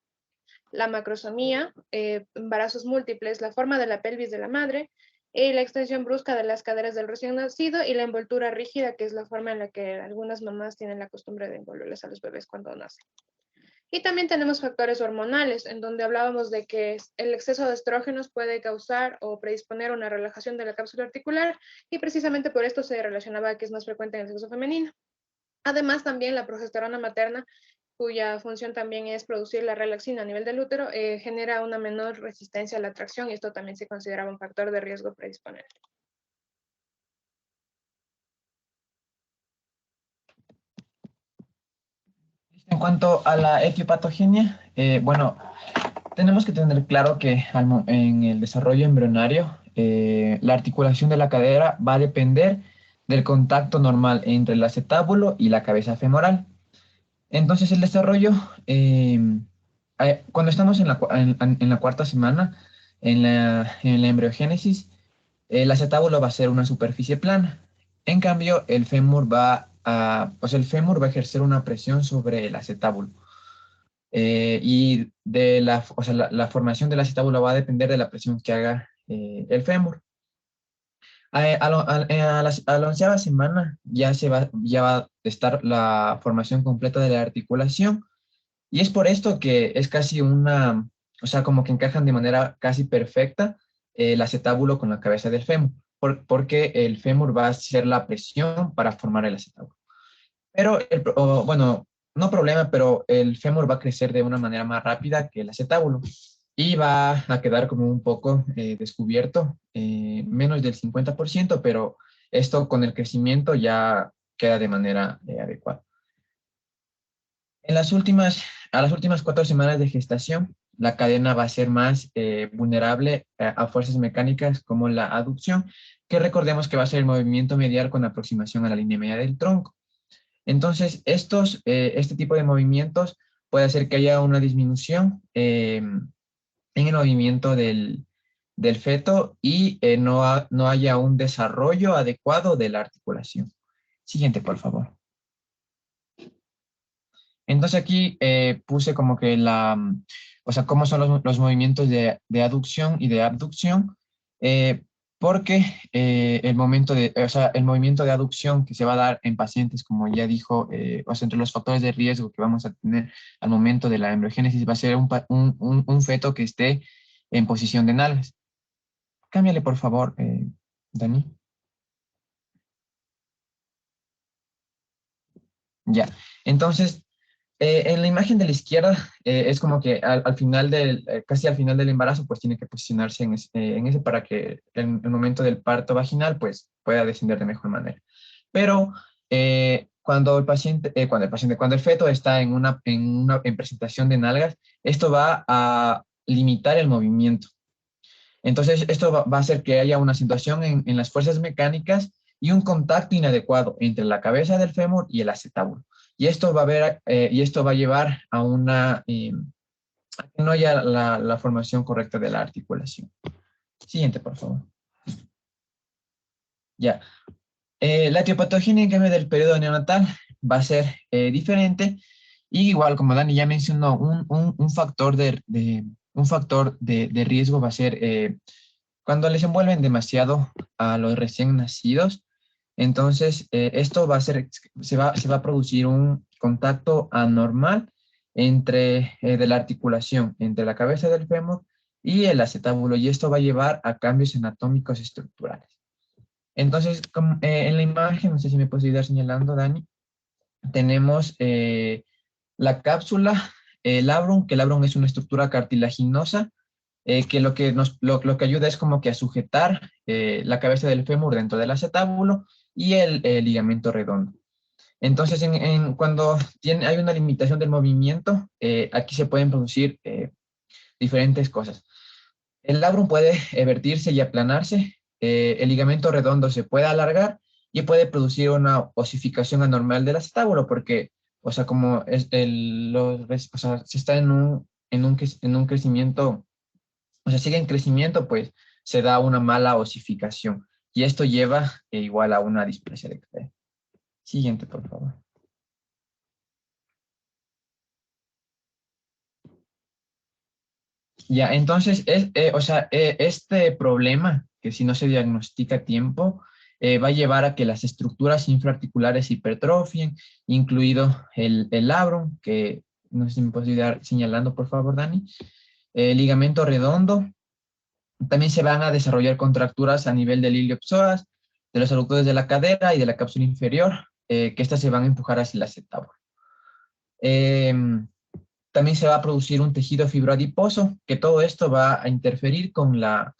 la macrosomía, embarazos múltiples, la forma de la pelvis de la madre, la extensión brusca de las caderas del recién nacido y la envoltura rígida, que es la forma en la que algunas mamás tienen la costumbre de envolverles a los bebés cuando nacen. Y también tenemos factores hormonales, en donde hablábamos de que el exceso de estrógenos puede causar o predisponer una relajación de la cápsula articular, y precisamente por esto se relacionaba que es más frecuente en el sexo femenino. Además, también la progesterona materna, cuya función también es producir la relaxina a nivel del útero, genera una menor resistencia a la tracción, y esto también se consideraba un factor de riesgo predisponente.
En cuanto a la etiopatogenia, bueno, tenemos que tener claro que en el desarrollo embrionario, la articulación de la cadera va a depender del contacto normal entre el acetábulo y la cabeza femoral. Entonces, el desarrollo, cuando estamos en la 4ª semana, en la embriogénesis, el acetábulo va a ser una superficie plana. En cambio, el fémur va a ejercer una presión sobre el acetábulo. Y la formación del acetábulo va a depender de la presión que haga el fémur. A la 11ª semana ya va a estar la formación completa de la articulación, y es por esto que es casi o sea, como que encajan de manera casi perfecta el acetábulo con la cabeza del fémur, porque el fémur va a hacer la presión para formar el acetábulo. Pero, bueno, no problema, pero el fémur va a crecer de una manera más rápida que el acetábulo y va a quedar como un poco descubierto, menos del 50%, pero esto con el crecimiento ya queda de manera adecuada. A las últimas 4 semanas de gestación, la cadena va a ser más vulnerable a fuerzas mecánicas como la aducción, que recordemos que va a ser el movimiento medial con aproximación a la línea media del tronco. Entonces, este tipo de movimientos puede hacer que haya una disminución en el movimiento del feto y no haya un desarrollo adecuado de la articulación. Siguiente, por favor. Entonces aquí puse como que o sea, cómo son los movimientos de aducción y de abducción, porque el movimiento de aducción que se va a dar en pacientes, como ya dijo, o sea, entre los factores de riesgo que vamos a tener al momento de la embriogénesis va a ser un feto que esté en posición de nalgas. Cámbiale, por favor, Dani. Ya, entonces, en la imagen de la izquierda es como que al final casi al final del embarazo, pues tiene que posicionarse en ese para que en el momento del parto vaginal, pues pueda descender de mejor manera. Pero cuando el feto está en presentación de nalgas, esto va a limitar el movimiento. Entonces, esto va a hacer que haya una situación en las fuerzas mecánicas y un contacto inadecuado entre la cabeza del fémur y el acetábulo. Y esto va a llevar a que no haya la formación correcta de la articulación. Siguiente, por favor. Ya. La etiopatogenia en cambio del periodo neonatal va a ser diferente. Y igual, como Dani ya mencionó, un factor de riesgo va a ser cuando les envuelven demasiado a los recién nacidos. Entonces, esto se va a producir un contacto anormal de la articulación entre la cabeza del fémur y el acetábulo, y esto va a llevar a cambios anatómicos estructurales. Entonces, en la imagen, no sé si me puedes ayudar señalando, Dani, tenemos la cápsula, el labrum, que el labrum es una estructura cartilaginosa, que lo que ayuda es como que a sujetar la cabeza del fémur dentro del acetábulo y el ligamento redondo. Entonces, cuando hay una limitación del movimiento, aquí se pueden producir diferentes cosas. El labrum puede evertirse y aplanarse, el ligamento redondo se puede alargar y puede producir una osificación anormal del acetábulo, porque, o sea, como se está en un crecimiento, o sea, sigue en crecimiento, pues se da una mala osificación. Y esto lleva igual a una displasia de cadera. Siguiente, por favor. Ya, entonces, este problema, que si no se diagnostica a tiempo, va a llevar a que las estructuras infraarticulares hipertrofien, incluido el labrum, que no sé si me puedes ayudar señalando, por favor, Dani. El ligamento redondo. También se van a desarrollar contracturas a nivel del iliopsoas, de los aductores de la cadera y de la cápsula inferior, que estas se van a empujar hacia el acetábulo. También se va a producir un tejido fibroadiposo, que todo esto va a interferir con la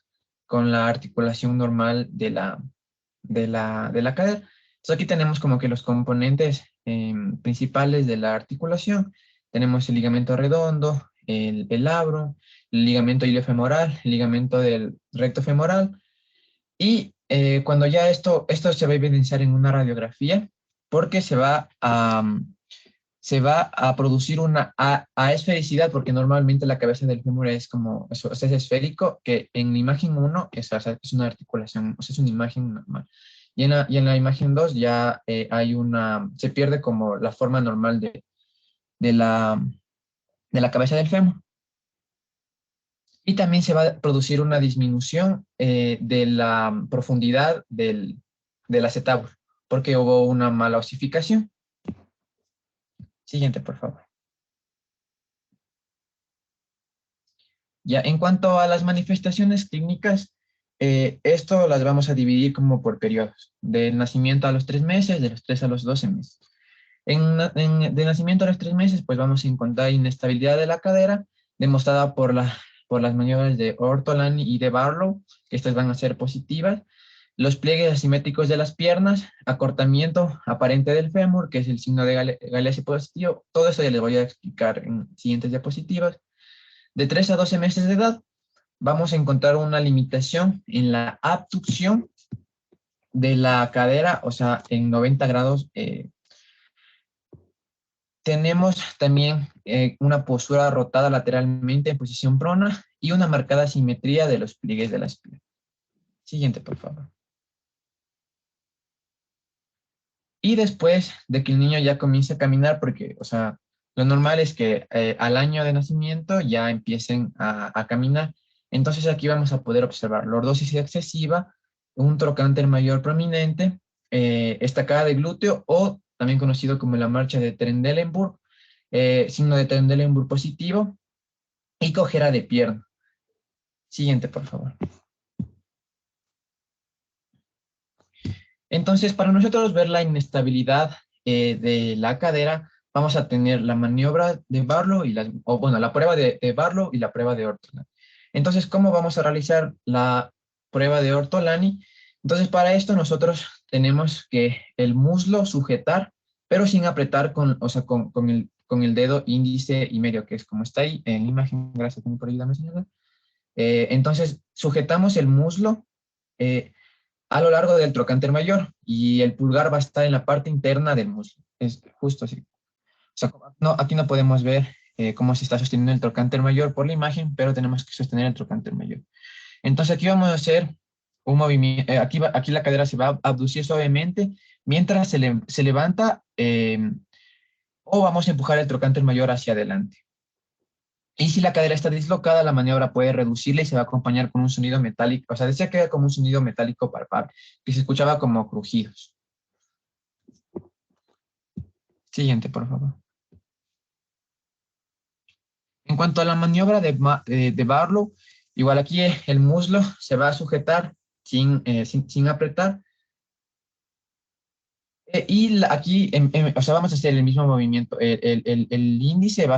articulación normal de la cadera. Entonces aquí tenemos como que los componentes principales de la articulación. Tenemos el ligamento redondo, el labrum, el ligamento iliofemoral, el ligamento del recto femoral. Y cuando ya esto se va a evidenciar en una radiografía, porque se va a producir una aesfericidad, porque normalmente la cabeza del fémur es como, es esférico, que en la imagen 1 es una articulación, o sea, es una imagen normal. Y en la imagen 2 ya se pierde como la forma normal de la cabeza del fémur. Y también se va a producir una disminución de la profundidad del acetábulo, porque hubo una mala osificación. Siguiente, por favor. Ya, en cuanto a las manifestaciones clínicas, esto las vamos a dividir como por periodos, del nacimiento a los 3 meses, de los 3 a los 12 meses. De nacimiento a los 3 meses, pues vamos a encontrar inestabilidad de la cadera, demostrada por las maniobras de Ortolani y de Barlow, que estas van a ser positivas. Los pliegues asimétricos de las piernas, acortamiento aparente del fémur, que es el signo de Galeazzi positivo. Todo eso ya les voy a explicar en siguientes diapositivas. De 3 a 12 meses de edad, vamos a encontrar una limitación en la abducción de la cadera, o sea, en 90 grados. Tenemos también una postura rotada lateralmente en posición prona y una marcada simetría de los pliegues de las piernas. Siguiente, por favor. Y después de que el niño ya comience a caminar, porque, o sea, lo normal es que al año de nacimiento ya empiecen a caminar. Entonces aquí vamos a poder observar lordosis excesiva, un trocánter mayor prominente, estacada de glúteo o también conocido como la marcha de Trendelenburg, signo de Trendelenburg positivo y cojera de pierna. Siguiente, por favor. Entonces, para nosotros ver la inestabilidad de la cadera, vamos a tener la maniobra de Barlow y la prueba de Barlow y la prueba de Ortolani. Entonces, ¿cómo vamos a realizar la prueba de Ortolani? Entonces, para esto nosotros tenemos que el muslo sujetar, pero sin apretar con el dedo índice y medio, que es como está ahí en la imagen. Gracias por ayudarme, señora. Entonces, sujetamos el muslo a lo largo del trocánter mayor y el pulgar va a estar en la parte interna del muslo. Es justo así. O sea, no, aquí no podemos ver cómo se está sosteniendo el trocánter mayor por la imagen, pero tenemos que sostener el trocánter mayor. Entonces aquí vamos a hacer un movimiento, aquí la cadera se va a abducir suavemente mientras se levanta o vamos a empujar el trocánter mayor hacia adelante. Y si la cadera está dislocada, la maniobra puede reducirla y se va a acompañar con un sonido metálico. O sea, decía que era como un sonido metálico palpable, que se escuchaba como crujidos. Siguiente, por favor. En cuanto a la maniobra de Barlow, igual aquí el muslo se va a sujetar sin apretar. Aquí, o sea, vamos a hacer el mismo movimiento. El índice va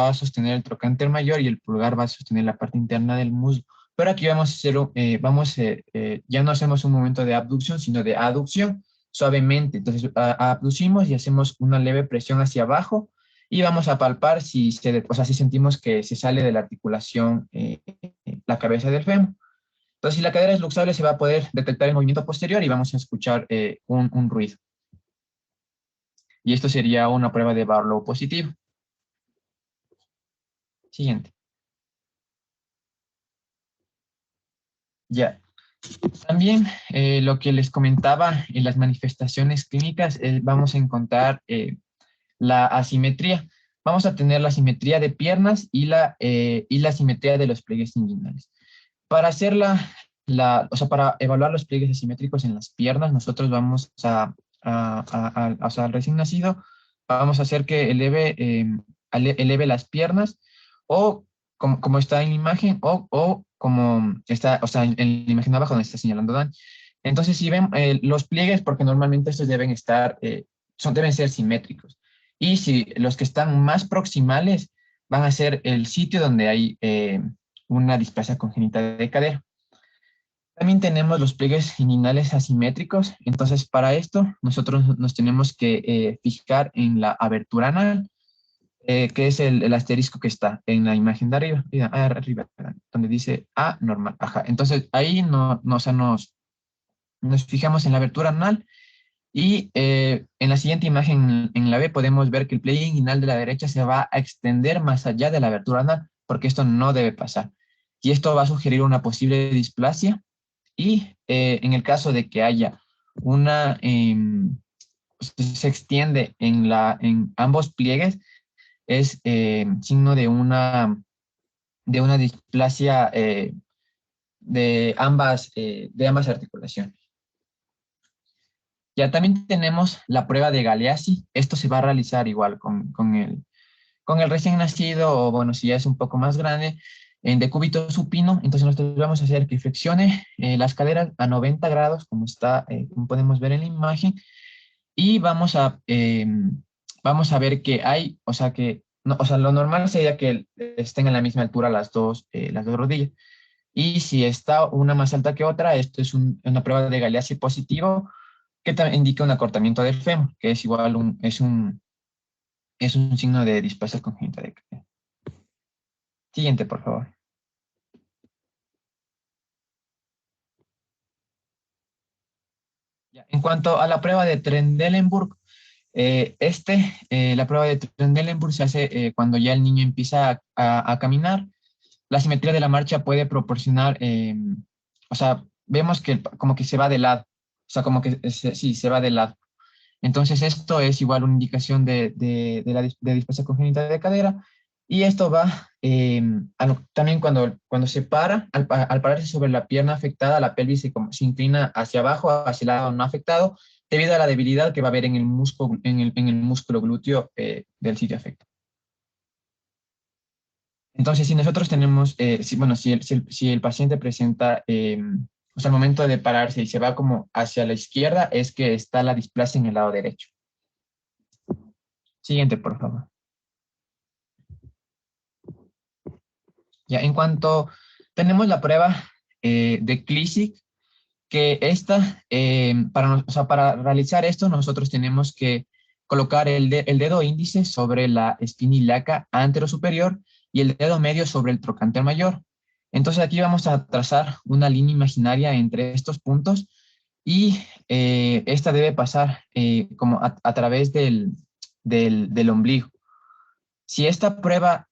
a sostener el trocánter mayor y el pulgar va a sostener la parte interna del muslo. Pero aquí vamos a hacer, ya no hacemos un momento de abducción, sino de aducción suavemente. Entonces, abducimos y hacemos una leve presión hacia abajo y vamos a palpar si sentimos que se sale de la articulación la cabeza del fémur. Entonces, si la cadera es luxable, se va a poder detectar el movimiento posterior y vamos a escuchar un ruido. Y esto sería una prueba de Barlow positivo. Siguiente. Ya. También lo que les comentaba en las manifestaciones clínicas, vamos a encontrar la asimetría. Vamos a tener la simetría de piernas y la simetría de los pliegues inguinales. Para hacer para evaluar los pliegues asimétricos en las piernas, nosotros vamos al recién nacido, vamos a hacer que eleve las piernas o como está en la imagen o como está, o sea, en la imagen abajo donde está señalando Dan. Entonces, si ven los pliegues, porque normalmente estos deben ser simétricos. Y si los que están más proximales van a ser el sitio donde hay una displasia congénita de cadera. También tenemos los pliegues inguinales asimétricos. Entonces, para esto, nosotros nos tenemos que fijar en la abertura anal, que es el asterisco que está en la imagen de arriba, donde dice A normal. Ajá. Entonces, ahí nos fijamos en la abertura anal y en la siguiente imagen, en la B, podemos ver que el pliegue inguinal de la derecha se va a extender más allá de la abertura anal, porque esto no debe pasar. Y esto va a sugerir una posible displasia. Y en el caso de que haya se extiende en ambos pliegues, es signo de una una displasia de ambas articulaciones. Ya también tenemos la prueba de Galeazzi. Esto se va a realizar igual con el recién nacido, o bueno, si ya es un poco más grande, en decúbito supino. Entonces nosotros vamos a hacer que flexione las caderas a 90 grados, como como podemos ver en la imagen, y vamos a ver que hay, o sea, lo normal sería que estén a la misma altura las dos rodillas. Y si está una más alta que otra, esto es una prueba de Galeazzi positivo, que también indica un acortamiento del fémur, que es igual es un signo de displasia congénita de cadera. Siguiente, por favor. Ya, en cuanto a la prueba de Trendelenburg, la prueba de Trendelenburg se hace cuando ya el niño empieza a caminar. La simetría de la marcha puede proporcionar, o sea, vemos que como que se va de lado, o sea, como que sí, se va de lado. Entonces esto es igual una indicación de displasia congénita de cadera, y esto va también cuando se para, al pararse sobre la pierna afectada, la pelvis se inclina hacia abajo, hacia el lado no afectado, debido a la debilidad que va a haber en el músculo glúteo del sitio afectado. Entonces, si nosotros tenemos, si el paciente presenta, o sea, al momento de pararse y se va como hacia la izquierda, es que está la displasia en el lado derecho. Siguiente, por favor. Ya, en cuanto tenemos la prueba de Klisyk, que para realizar esto, nosotros tenemos que colocar el dedo índice sobre la espina ilíaca anterosuperior y el dedo medio sobre el trocánter mayor. Entonces aquí vamos a trazar una línea imaginaria entre estos puntos, y esta debe pasar como a través del ombligo. Si esta prueba,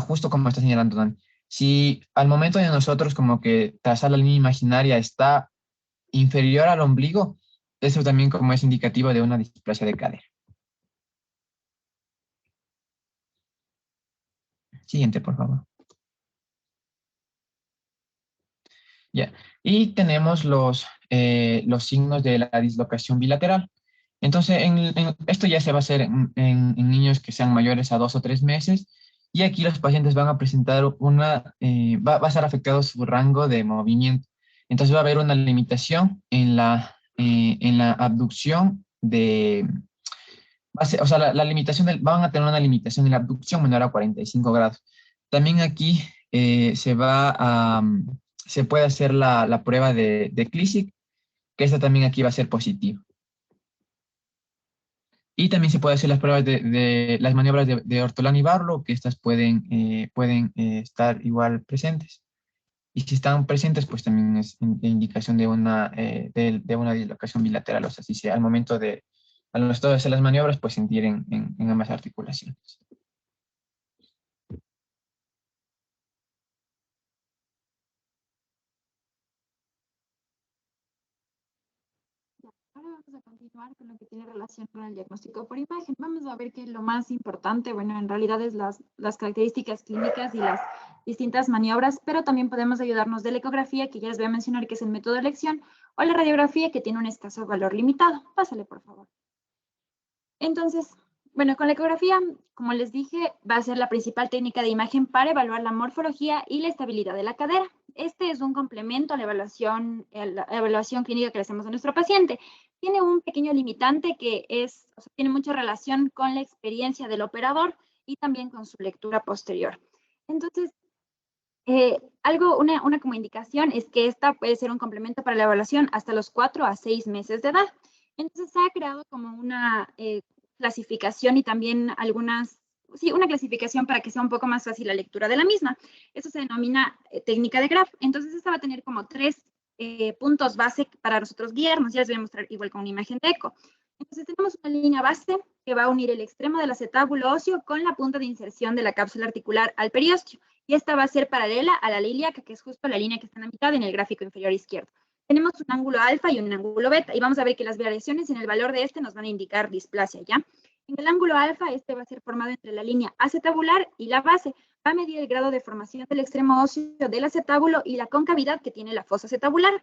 justo como está señalando Dani, si al momento de nosotros como que trazar la línea imaginaria está inferior al ombligo, eso también como es indicativo de una displasia de cadera. Siguiente, por favor. Ya. Y tenemos los signos de la dislocación bilateral. Entonces, esto ya se va a hacer en niños que sean mayores a 2 o 3 meses, y aquí los pacientes van a presentar va a ser afectado su rango de movimiento. Entonces va a haber una limitación en la abducción la limitación van a tener una limitación en la abducción menor a 45 grados. También aquí se puede hacer la prueba de Klisyk, que esta también aquí va a ser positiva. Y también se puede hacer las pruebas de las maniobras de Ortolani y Barlow, que estas pueden estar igual presentes. Y si están presentes, pues también es indicación de una dislocación bilateral. O sea, si al momento de hacer las maniobras, pues sentir en ambas articulaciones.
Ahora vamos a continuar con lo que tiene relación con el diagnóstico por imagen. Vamos a ver que lo más importante, bueno, en realidad es las características clínicas y las distintas maniobras, pero también podemos ayudarnos de la ecografía, que ya les voy a mencionar que es el método de elección, o la radiografía, que tiene un escaso valor limitado. Pásale, por favor. Entonces, bueno, con la ecografía, como les dije, va a ser la principal técnica de imagen para evaluar la morfología y la estabilidad de la cadera. Este es un complemento a la evaluación clínica que le hacemos a nuestro paciente. Tiene un pequeño limitante que tiene mucha relación con la experiencia del operador y también con su lectura posterior. Entonces, una como indicación es que esta puede ser un complemento para la evaluación hasta los 4 a 6 meses de edad. Entonces, se ha creado como una clasificación y también una clasificación para que sea un poco más fácil la lectura de la misma. Eso se denomina técnica de Graf. Entonces, esta va a tener como 3 puntos base para nosotros guiarnos. Ya les voy a mostrar igual con una imagen de eco. Entonces, tenemos una línea base que va a unir el extremo del acetábulo óseo con la punta de inserción de la cápsula articular al periósteo. Y esta va a ser paralela a la ilíaca, que es justo la línea que está en la mitad en el gráfico inferior izquierdo. Tenemos un ángulo alfa y un ángulo beta, y vamos a ver que las variaciones en el valor de este nos van a indicar displasia, ¿ya? En el ángulo alfa, este va a ser formado entre la línea acetabular y la base. va a medir el grado de formación del extremo óseo del acetábulo y la concavidad que tiene la fosa acetabular.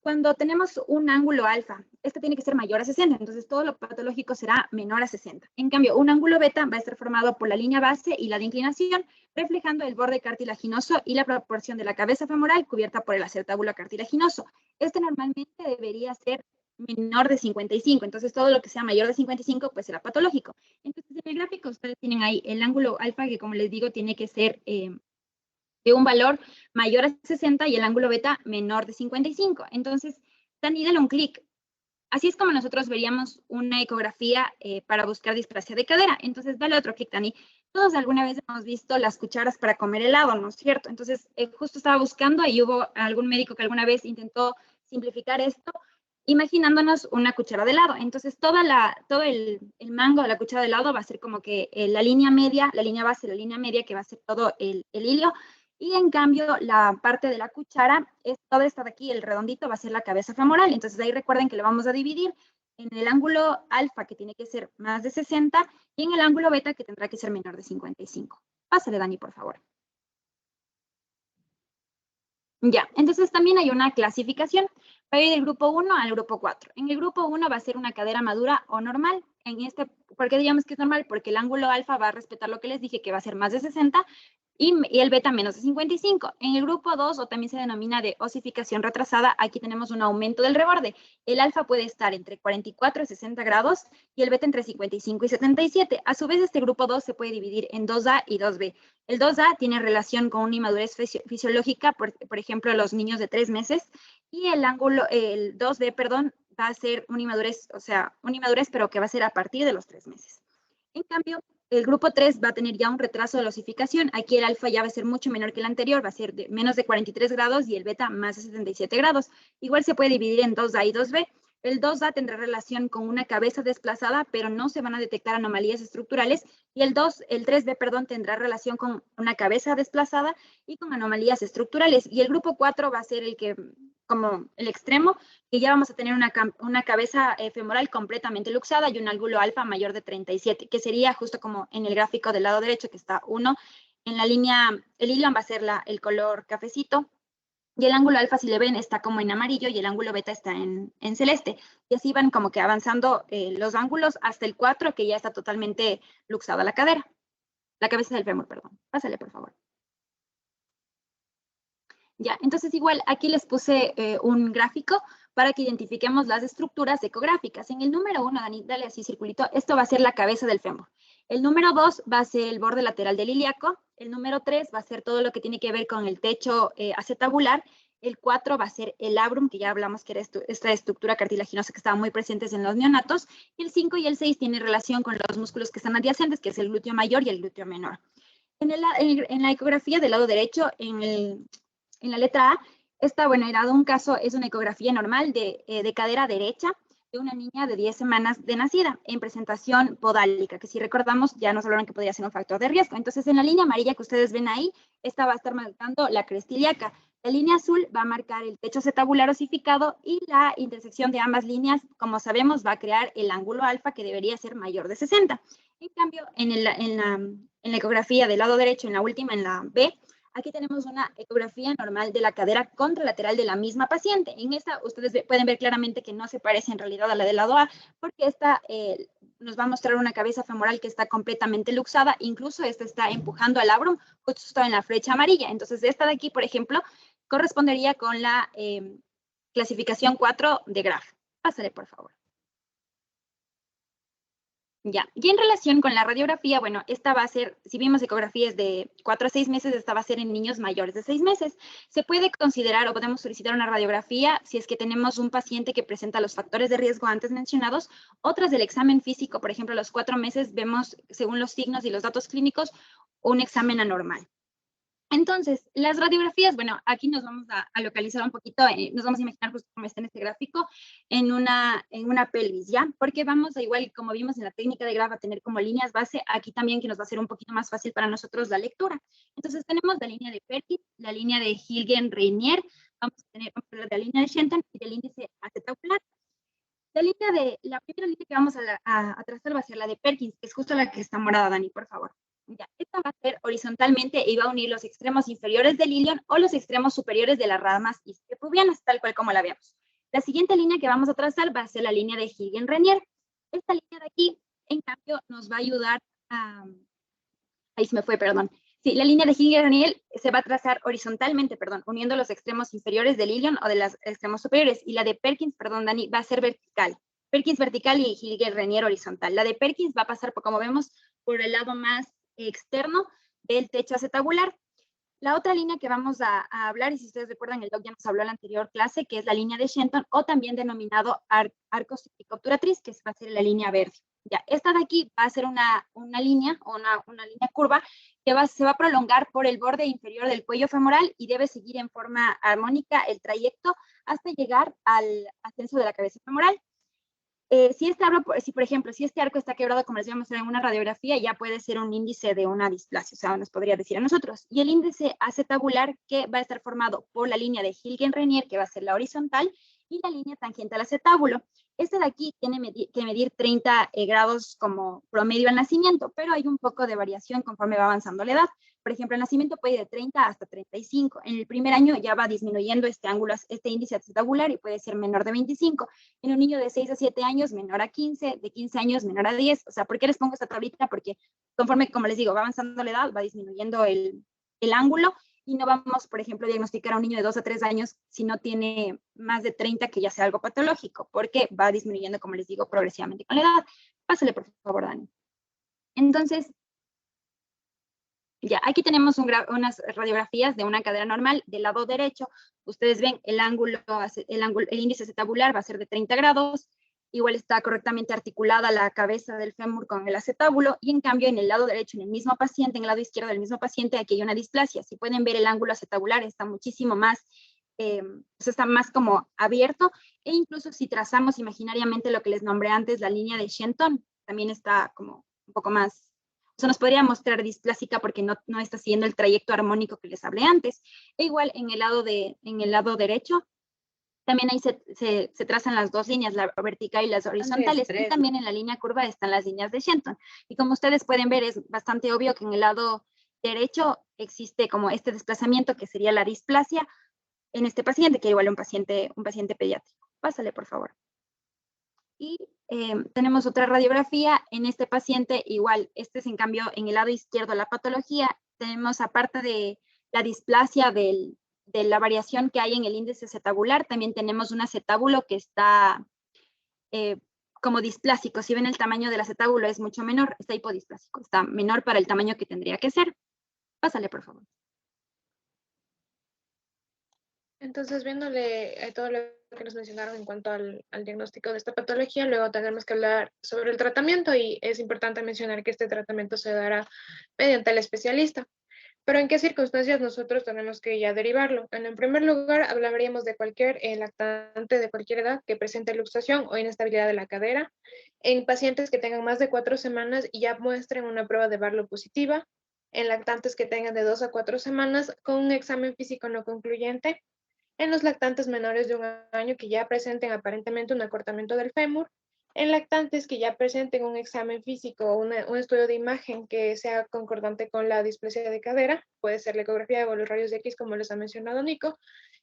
Cuando tenemos un ángulo alfa, este tiene que ser mayor a 60, entonces todo lo patológico será menor a 60. En cambio, un ángulo beta va a estar formado por la línea base y la de inclinación, reflejando el borde cartilaginoso y la proporción de la cabeza femoral cubierta por el acetábulo cartilaginoso. Este normalmente debería ser menor de 55, entonces todo lo que sea mayor de 55 pues será patológico. Entonces en el gráfico ustedes tienen ahí el ángulo alfa que, como les digo, tiene que ser de un valor mayor a 60 y el ángulo beta menor de 55. Entonces, Dani, dale un clic. Así es como nosotros veríamos una ecografía para buscar displasia de cadera. Entonces, dale otro clic, Dani. Todos alguna vez hemos visto las cucharas para comer helado, ¿no es cierto? Entonces, justo estaba buscando y hubo algún médico que alguna vez intentó simplificar esto, imaginándonos una cuchara de helado. Entonces, todo el mango de la cuchara de helado va a ser como que la línea media, la línea base, la línea media, que va a ser todo el hilo. Y en cambio, la parte de la cuchara, toda esta de aquí, el redondito, va a ser la cabeza femoral. Entonces ahí recuerden que lo vamos a dividir en el ángulo alfa, que tiene que ser más de 60, y en el ángulo beta, que tendrá que ser menor de 55. Pásale, Dani, por favor. Ya, entonces también hay una clasificación. Va a ir del grupo 1 al grupo 4. En el grupo 1 va a ser una cadera madura o normal. ¿Por qué digamos que es normal? Porque el ángulo alfa va a respetar lo que les dije, que va a ser más de 60, y el beta menos de 55. En el grupo 2, o también se denomina de osificación retrasada, aquí tenemos un aumento del reborde. El alfa puede estar entre 44 y 60 grados y el beta entre 55 y 77. A su vez, este grupo 2 se puede dividir en 2A y 2B. El 2A tiene relación con una inmadurez fisiológica, por ejemplo, los niños de 3 meses, y el 2B, perdón, va a ser una inmadurez, pero que va a ser a partir de los 3 meses. En cambio, el grupo 3 va a tener ya un retraso de la osificación. Aquí el alfa ya va a ser mucho menor que el anterior, va a ser de menos de 43 grados y el beta más de 77 grados. Igual se puede dividir en 2A y 2B. El 2A tendrá relación con una cabeza desplazada, pero no se van a detectar anomalías estructurales. Y el 3B, perdón, tendrá relación con una cabeza desplazada y con anomalías estructurales. Y el grupo 4 va a ser como el extremo, que ya vamos a tener una cabeza femoral completamente luxada y un ángulo alfa mayor de 37, que sería justo como en el gráfico del lado derecho, que está 1. En la línea, el ilion va a ser el color cafecito, y el ángulo alfa, si le ven, está como en amarillo y el ángulo beta está en celeste. Y así van como que avanzando los ángulos hasta el 4, que ya está totalmente luxada la cadera. La cabeza del fémur, perdón. Pásale, por favor. Ya, entonces igual aquí les puse un gráfico para que identifiquemos las estructuras ecográficas. En el número 1, Dani, dale así circulito, esto va a ser la cabeza del fémur. El número 2 va a ser el borde lateral del ilíaco. El número 3 va a ser todo lo que tiene que ver con el techo acetabular. El 4 va a ser el labrum, que ya hablamos que era esta estructura cartilaginosa que estaba muy presentes en los neonatos. Y el 5 y el 6 tienen relación con los músculos que están adyacentes, que es el glúteo mayor y el glúteo menor. En la ecografía del lado derecho, en la letra A, era de un caso, es una ecografía normal de cadera derecha de una niña de 10 semanas de nacida en presentación podálica, que si recordamos ya nos hablaron que podría ser un factor de riesgo. Entonces, en la línea amarilla que ustedes ven ahí, esta va a estar marcando la cresta ilíaca. La línea azul va a marcar el techo acetabular osificado y la intersección de ambas líneas, como sabemos, va a crear el ángulo alfa, que debería ser mayor de 60. En cambio, en la ecografía del lado derecho, en la última, en la B, aquí tenemos una ecografía normal de la cadera contralateral de la misma paciente. En esta ustedes pueden ver claramente que no se parece en realidad a la del lado A, porque esta nos va a mostrar una cabeza femoral que está completamente luxada, incluso esta está empujando al labrum justo en la flecha amarilla. Entonces esta de aquí, por ejemplo, correspondería con la clasificación 4 de Graf. Pásale, por favor. Ya, y en relación con la radiografía, bueno, esta va a ser, si vimos ecografías de 4 a 6 meses, esta va a ser en niños mayores de 6 meses. Se puede considerar o podemos solicitar una radiografía si es que tenemos un paciente que presenta los factores de riesgo antes mencionados. Otras del examen físico, por ejemplo, a los 4 meses vemos, según los signos y los datos clínicos, un examen anormal. Entonces, las radiografías, bueno, aquí nos vamos a localizar un poquito, nos vamos a imaginar justo como está en este gráfico, en una pelvis, ¿ya? Porque vamos a igual, como vimos en la técnica de Graf, a tener como líneas base, aquí también que nos va a ser un poquito más fácil para nosotros la lectura. Entonces, tenemos la línea de Perkins, la línea de Hilgen-Reinier, vamos a hablar de la línea de Shenton y del índice acetabular. La primera línea que vamos a trazar va a ser la de Perkins, que es justo la que está morada, Dani, por favor. Ya, esta va a ser horizontalmente y va a unir los extremos inferiores del ilion o los extremos superiores de las ramas isquiopubianas, tal cual como la vemos. La siguiente línea que vamos a trazar va a ser la línea de Hilgen-Renier. Esta línea de aquí, en cambio, nos va a ayudar a... Ahí se me fue, perdón. Sí, la línea de Hilgen-Renier se va a trazar horizontalmente, perdón, uniendo los extremos inferiores del ilion o de los extremos superiores. Y la de Perkins, perdón, Dani, va a ser vertical. Perkins vertical y Hilgen-Renier horizontal. La de Perkins va a pasar, como vemos, por el lado más externo del techo acetabular. La otra línea que vamos a hablar, y si ustedes recuerdan, el doc ya nos habló en la anterior clase, que es la línea de Shenton, o también denominado arco cíclico obturatriz, que va a ser la línea verde. Ya, esta de aquí va a ser una línea, o una línea curva, que se va a prolongar por el borde inferior del cuello femoral y debe seguir en forma armónica el trayecto hasta llegar al ascenso de la cabeza femoral. Si por ejemplo, si este arco está quebrado, como les voy a mostrar en una radiografía, ya puede ser un índice de una displasia, o sea, nos podría decir a nosotros. Y el índice acetabular, que va a estar formado por la línea de Hilgen-Renier, que va a ser la horizontal, y la línea tangente al acetábulo. Este de aquí tiene que medir 30 grados como promedio al nacimiento, pero hay un poco de variación conforme va avanzando la edad. Por ejemplo, el nacimiento puede ir de 30 hasta 35. En el primer año ya va disminuyendo este índice acetabular y puede ser menor de 25. En un niño de 6 a 7 años, menor a 15, de 15 años, menor a 10. O sea, ¿por qué les pongo esta tablita? Porque conforme, como les digo, va avanzando la edad, va disminuyendo el ángulo y no vamos, por ejemplo, a diagnosticar a un niño de 2 a 3 años si no tiene más de 30 que ya sea algo patológico, porque va disminuyendo, como les digo, progresivamente con la edad. Pásale, por favor, Dani. Entonces, ya, aquí tenemos unas radiografías de una cadera normal del lado derecho. Ustedes ven el índice acetabular va a ser de 30 grados. Igual está correctamente articulada la cabeza del fémur con el acetábulo, y en cambio en el lado derecho, en el mismo paciente, en el lado izquierdo del mismo paciente, aquí hay una displasia. Si pueden ver, el ángulo acetabular está muchísimo más, está más como abierto, e incluso si trazamos imaginariamente lo que les nombré antes, la línea de Shenton, también está como un poco más, o sea, nos podría mostrar displásica porque no está siguiendo el trayecto armónico que les hablé antes. E igual en el lado derecho, también ahí se trazan las dos líneas, la vertical y las horizontales, y también en la línea curva están las líneas de Shenton. Y como ustedes pueden ver, es bastante obvio que en el lado derecho existe como este desplazamiento que sería la displasia en este paciente, que igual es un paciente pediátrico. Pásale, por favor. Y tenemos otra radiografía en este paciente, igual, este es en cambio en el lado izquierdo la patología. Tenemos, aparte de la displasia de la variación que hay en el índice acetabular, también tenemos un acetábulo que está como displásico. Si ven, el tamaño del acetábulo es mucho menor, está hipodisplásico, está menor para el tamaño que tendría que ser. Pásale, por favor.
Entonces, viéndole todo lo que nos mencionaron en cuanto al diagnóstico de esta patología, luego tenemos que hablar sobre el tratamiento, y es importante mencionar que este tratamiento se dará mediante el especialista. Pero ¿en qué circunstancias nosotros tenemos que ya derivarlo? En primer lugar, hablaríamos de cualquier lactante de cualquier edad que presente luxación o inestabilidad de la cadera, en pacientes que tengan más de 4 semanas y ya muestren una prueba de Barlow positiva, en lactantes que tengan de 2 a 4 semanas con un examen físico no concluyente, en los lactantes menores de 1 año que ya presenten aparentemente un acortamiento del fémur, en lactantes que ya presenten un examen físico o un estudio de imagen que sea concordante con la displasia de cadera, puede ser la ecografía o los rayos X, como les ha mencionado Nico,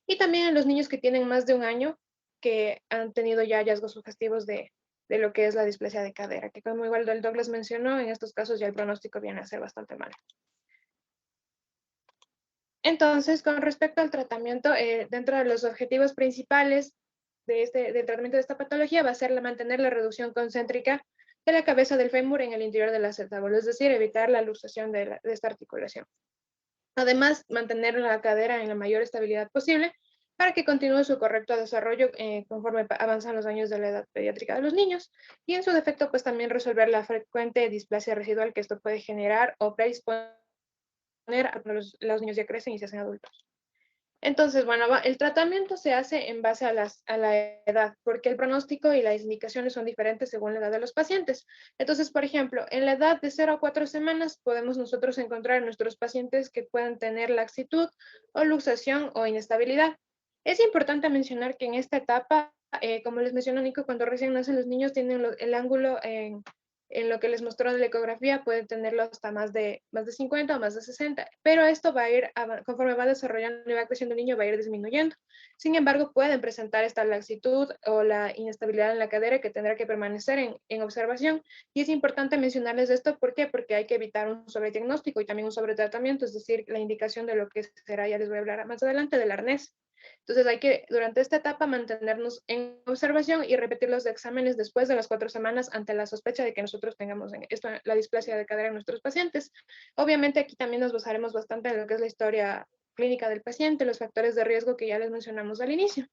y también en los niños que tienen más de 1 año que han tenido ya hallazgos sugestivos de lo que es la displasia de cadera, que como igual el Douglas mencionó, en estos casos ya el pronóstico viene a ser bastante malo. Entonces, con respecto al tratamiento, dentro de los objetivos principales del tratamiento de esta patología va a ser mantener la reducción concéntrica de la cabeza del fémur en el interior del acetábulo, es decir, evitar la luxación de esta articulación. Además, mantener la cadera en la mayor estabilidad posible para que continúe su correcto desarrollo conforme avanzan los años de la edad pediátrica de los niños, y en su defecto, pues también resolver la frecuente displasia residual que esto puede generar o predisponer a los niños ya crecen y se hacen adultos. Entonces, bueno, el tratamiento se hace en base a la edad, porque el pronóstico y las indicaciones son diferentes según la edad de los pacientes. Entonces, por ejemplo, en la edad de 0 a 4 semanas podemos nosotros encontrar en nuestros pacientes que puedan tener laxitud o luxación o inestabilidad. Es importante mencionar que en esta etapa, como les mencionó Nico, cuando recién nacen los niños tienen el ángulo en lo que les mostró en la ecografía, puede tenerlo hasta más de 50 o más de 60, pero esto va a ir, conforme va desarrollando y va creciendo el niño, va a ir disminuyendo. Sin embargo, pueden presentar esta laxitud o la inestabilidad en la cadera que tendrá que permanecer en observación. Y es importante mencionarles esto, ¿por qué? Porque hay que evitar un sobrediagnóstico y también un sobretratamiento, es decir, la indicación de lo que será, ya les voy a hablar más adelante, del arnés. Entonces hay que, durante esta etapa, mantenernos en observación y repetir los exámenes después de las 4 semanas ante la sospecha de que nosotros tengamos la displasia de cadera en nuestros pacientes. Obviamente aquí también nos basaremos bastante en lo que es la historia clínica del paciente, los factores de riesgo que ya les mencionamos al inicio.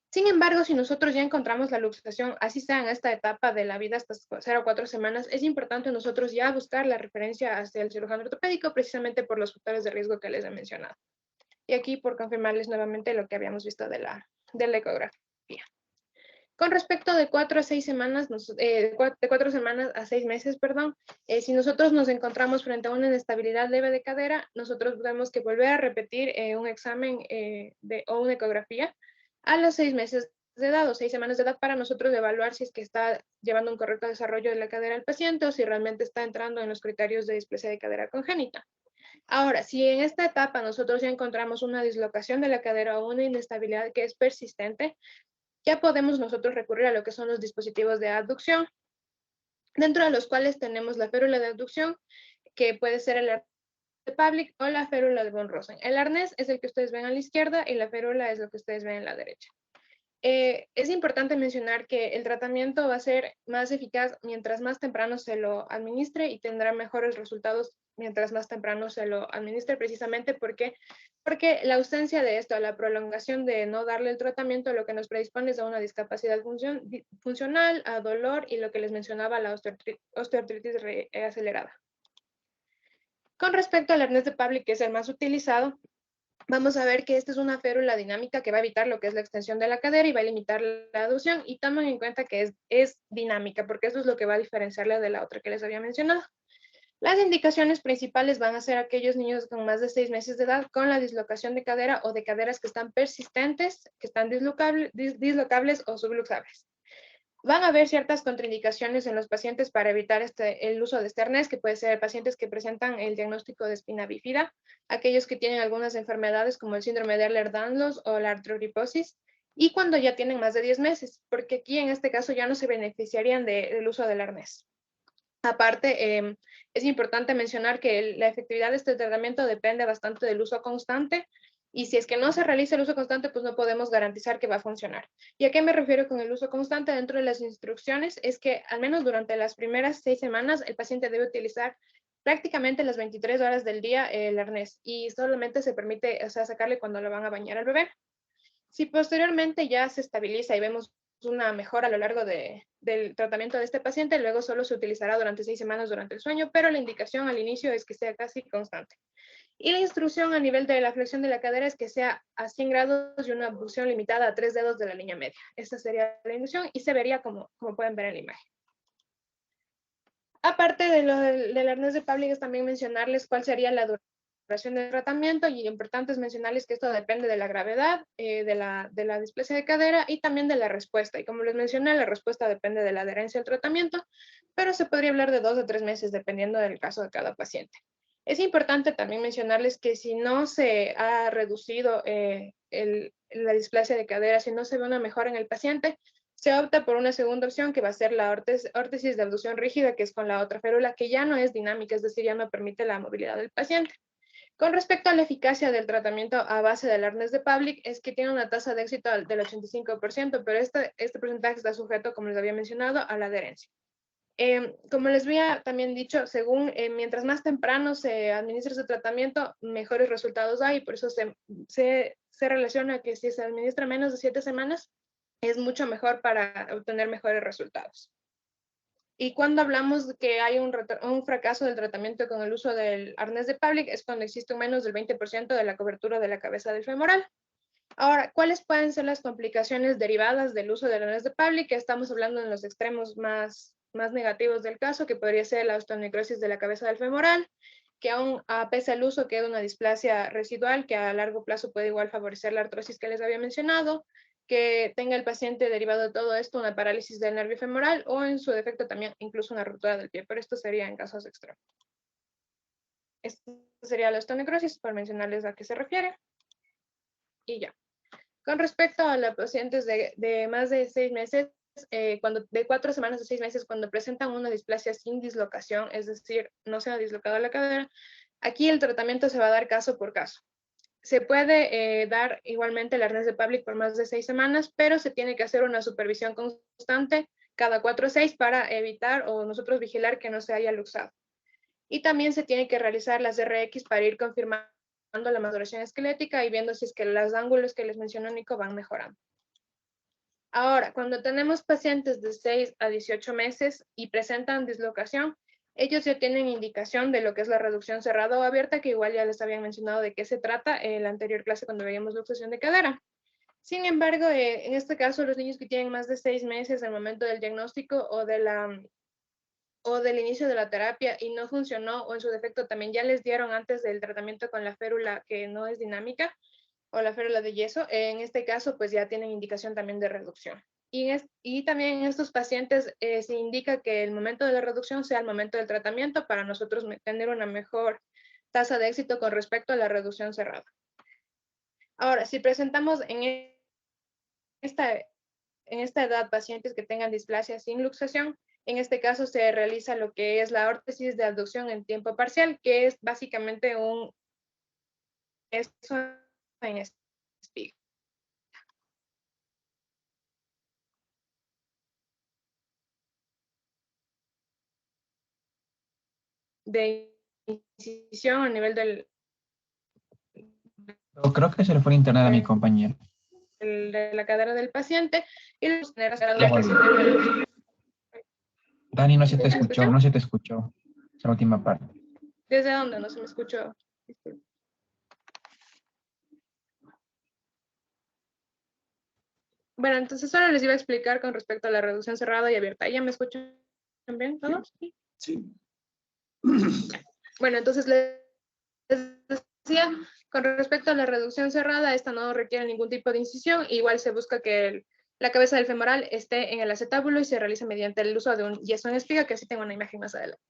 Sin embargo, si nosotros ya encontramos la luxación, así sea en esta etapa de la vida hasta 0 a 4 semanas, es importante nosotros ya buscar la referencia hacia el cirujano ortopédico precisamente por los factores de riesgo que les he mencionado. Y aquí por confirmarles nuevamente lo que habíamos visto de la ecografía. Con respecto de 4 a 6 semanas, de 4 semanas a 6 meses, perdón, si nosotros nos encontramos frente a una inestabilidad leve de cadera, nosotros tenemos que volver a repetir un examen o una ecografía a los 6 meses de edad o 6 semanas de edad para nosotros evaluar si es que está llevando un correcto desarrollo de la cadera al paciente o si realmente está entrando en los criterios de displasia de cadera congénita. Ahora, si en esta etapa nosotros ya encontramos una dislocación de la cadera o una inestabilidad que es persistente, ya podemos nosotros recurrir a lo que son los dispositivos de abducción, dentro de los cuales tenemos la férula de abducción, que puede ser el arnés de Pavlik o la férula de von Rosen. El arnés es el que ustedes ven a la izquierda y la férula es lo que ustedes ven en la derecha. Es importante mencionar que el tratamiento va a ser más eficaz mientras más temprano se lo administre y tendrá mejores resultados mientras más temprano se lo administre, precisamente porque la ausencia de esto, la prolongación de no darle el tratamiento, lo que nos predispone es a una discapacidad funcional, a dolor y lo que les mencionaba, la osteoartritis acelerada. Con respecto al arnés de Pavlik, que es el más utilizado, vamos a ver que esta es una férula dinámica que va a evitar lo que es la extensión de la cadera y va a limitar la aducción, y tomen en cuenta que es dinámica, porque eso es lo que va a diferenciarla de la otra que les había mencionado. Las indicaciones principales van a ser aquellos niños con más de 6 meses de edad con la dislocación de cadera o de caderas que están persistentes, que están dislocables o subluxables. Van a haber ciertas contraindicaciones en los pacientes para evitar el uso de este arnés, que puede ser pacientes que presentan el diagnóstico de espina bífida, aquellos que tienen algunas enfermedades como el síndrome de Ehlers-Danlos o la artrogriposis, y cuando ya tienen más de 10 meses, porque aquí en este caso ya no se beneficiarían del uso del arnés. Aparte, es importante mencionar que la efectividad de este tratamiento depende bastante del uso constante, y si es que no se realiza el uso constante, pues no podemos garantizar que va a funcionar. ¿Y a qué me refiero con el uso constante? Dentro de las instrucciones es que al menos durante las primeras 6 semanas el paciente debe utilizar prácticamente las 23 horas del día el arnés, y solamente se permite, o sea, sacarle cuando lo van a bañar al bebé. Si posteriormente ya se estabiliza y vemos una mejora a lo largo del tratamiento de este paciente, luego solo se utilizará durante 6 semanas durante el sueño, pero la indicación al inicio es que sea casi constante. Y la instrucción a nivel de la flexión de la cadera es que sea a 100 grados y una abducción limitada a 3 dedos de la línea media. Esta sería la inducción y se vería como pueden ver en la imagen. Aparte del arnés de Pavlik, es también mencionarles cuál sería la duración del tratamiento, y importante es mencionarles que esto depende de la gravedad, de la displasia de cadera y también de la respuesta. Y como les mencioné, la respuesta depende de la adherencia al tratamiento, pero se podría hablar de 2 a 3 meses dependiendo del caso de cada paciente. Es importante también mencionarles que si no se ha reducido la displasia de cadera, si no se ve una mejora en el paciente, se opta por una segunda opción que va a ser la órtesis de abducción rígida, que es con la otra férula, que ya no es dinámica, es decir, ya no permite la movilidad del paciente. Con respecto a la eficacia del tratamiento a base del arnés de Pavlik, es que tiene una tasa de éxito del 85%, pero este porcentaje está sujeto, como les había mencionado, a la adherencia. Como les había también dicho, según mientras más temprano se administra ese tratamiento, mejores resultados hay, por eso se relaciona que si se administra menos de 7 semanas, es mucho mejor para obtener mejores resultados. Y cuando hablamos de que hay un fracaso del tratamiento con el uso del arnés de Pavlik, es cuando existe un menos del 20% de la cobertura de la cabeza del femoral. Ahora, ¿cuáles pueden ser las complicaciones derivadas del uso del arnés de Pavlik? Que estamos hablando en los extremos más negativos del caso, que podría ser la osteonecrosis de la cabeza del femoral, que aún pese al uso queda una displasia residual que a largo plazo puede igual favorecer la artrosis que les había mencionado, que tenga el paciente derivado de todo esto una parálisis del nervio femoral o en su defecto también incluso una ruptura del pie, pero esto sería en casos extremos. Esto sería la osteonecrosis, para mencionarles a qué se refiere. Y ya. Con respecto a los pacientes de más de 6 meses, de 4 semanas a 6 meses, cuando presentan una displasia sin dislocación, es decir, no se ha dislocado la cadera, aquí el tratamiento se va a dar caso por caso. Se puede dar igualmente el arnés de Pavlik por más de 6 semanas, pero se tiene que hacer una supervisión constante cada 4 o 6 para evitar o nosotros vigilar que no se haya luxado. Y también se tiene que realizar las RX para ir confirmando la maduración esquelética y viendo si es que los ángulos que les mencionó Nico van mejorando. Ahora, cuando tenemos pacientes de 6 a 18 meses y presentan dislocación, ellos ya tienen indicación de lo que es la reducción cerrada o abierta, que igual ya les habían mencionado de qué se trata en la anterior clase cuando veíamos luxación de cadera. Sin embargo, en este caso, los niños que tienen más de 6 meses al momento del diagnóstico o del inicio de la terapia y no funcionó, o en su defecto también ya les dieron antes del tratamiento con la férula que no es dinámica, o la férula de yeso, en este caso pues ya tienen indicación también de reducción. Y también en estos pacientes se indica que el momento de la reducción sea el momento del tratamiento para nosotros tener una mejor tasa de éxito con respecto a la reducción cerrada. Ahora, si presentamos en esta edad pacientes que tengan displasia sin luxación, en este caso se realiza lo que es la órtesis de abducción en tiempo parcial, que es básicamente un en espiga. De incisión a nivel del...
Creo que se le fue el internet a mi compañero.
De la cadera del paciente y los
Dani, no se te escuchó, no se te escuchó esa última parte.
¿Desde dónde no se me escuchó? Bueno, entonces solo les iba a explicar con respecto a la reducción cerrada y abierta. ¿Ya me escuchan bien todos?
Sí.
Bueno, entonces les decía, con respecto a la reducción cerrada, esta no requiere ningún tipo de incisión. Igual se busca que la cabeza del femoral esté en el acetábulo y se realiza mediante el uso de un yeso en espiga, que así tengo una imagen más adelante.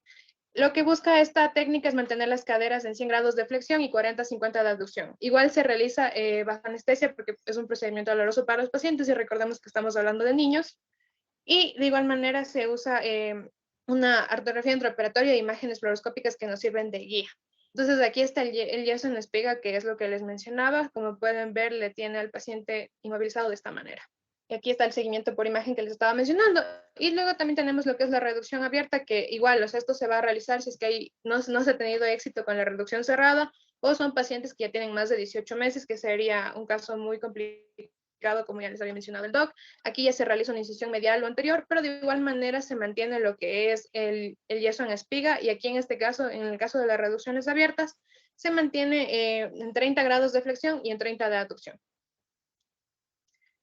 Lo que busca esta técnica es mantener las caderas en 100 grados de flexión y 40-50 de abducción. Igual se realiza bajo anestesia porque es un procedimiento doloroso para los pacientes y recordemos que estamos hablando de niños. Y de igual manera se usa una artografía intraoperatoria de imágenes fluoroscópicas que nos sirven de guía. Entonces aquí está el yeso en espiga, que es lo que les mencionaba. Como pueden ver, le tiene al paciente inmovilizado de esta manera. Y aquí está el seguimiento por imagen que les estaba mencionando. Y luego también tenemos lo que es la reducción abierta, que igual, o sea, esto se va a realizar si es que no se ha tenido éxito con la reducción cerrada, o son pacientes que ya tienen más de 18 meses, que sería un caso muy complicado, como ya les había mencionado el doc. Aquí ya se realiza una incisión medial o anterior, pero de igual manera se mantiene lo que es el yeso en espiga, y aquí en este caso, en el caso de las reducciones abiertas, se mantiene en 30 grados de flexión y en 30 de aducción.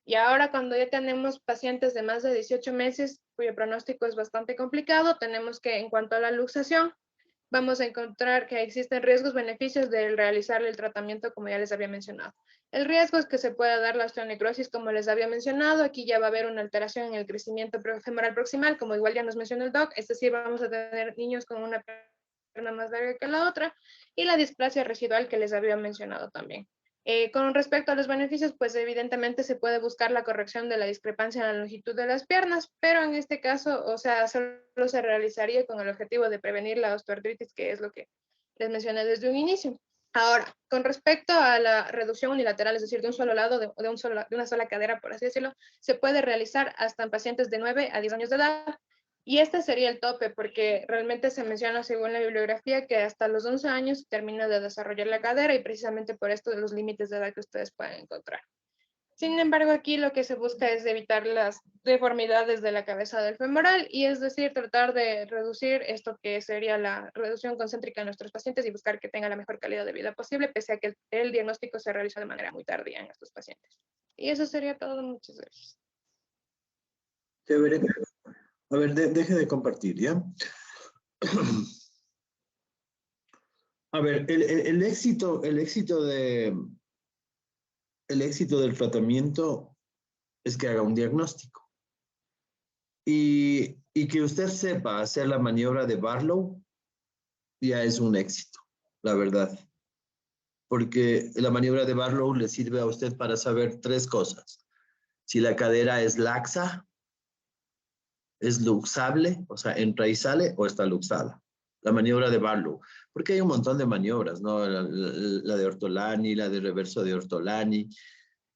Y ahora cuando ya tenemos pacientes de más de 18 meses, cuyo pronóstico es bastante complicado, tenemos que, en cuanto a la luxación, vamos a encontrar que existen riesgos, beneficios de realizarle el tratamiento, como ya les había mencionado. El riesgo es que se pueda dar la osteonecrosis, como les había mencionado. Aquí ya va a haber una alteración en el crecimiento femoral proximal, como igual ya nos mencionó el doc, es decir, vamos a tener niños con una pierna más larga que la otra, y la displasia residual que les había mencionado también. Con respecto a los beneficios, pues evidentemente se puede buscar la corrección de la discrepancia en la longitud de las piernas, pero en este caso, o sea, solo se realizaría con el objetivo de prevenir la osteoartritis, que es lo que les mencioné desde un inicio. Ahora, con respecto a la reducción unilateral, es decir, de un solo lado, de una sola cadera, por así decirlo, se puede realizar hasta en pacientes de 9 a 10 años de edad. Y este sería el tope, porque realmente se menciona según la bibliografía que hasta los 11 años se termina de desarrollar la cadera, y precisamente por esto de los límites de edad que ustedes pueden encontrar. Sin embargo, aquí lo que se busca es evitar las deformidades de la cabeza del femoral, y es decir, tratar de reducir esto que sería la reducción concéntrica en nuestros pacientes y buscar que tengan la mejor calidad de vida posible, pese a que el diagnóstico se realizó de manera muy tardía en estos pacientes. Y eso sería todo. Muchas gracias.
Chévere. A ver, deje de compartir, ¿ya? A ver, el éxito del tratamiento es que haga un diagnóstico. Y que usted sepa hacer la maniobra de Barlow ya es un éxito, la verdad. Porque la maniobra de Barlow le sirve a usted para saber 3 cosas. Si la cadera es laxa, es luxable, o sea, entra y sale, o está luxada. La maniobra de Barlow. Porque hay un montón de maniobras, ¿no? La de Ortolani, la de reverso de Ortolani.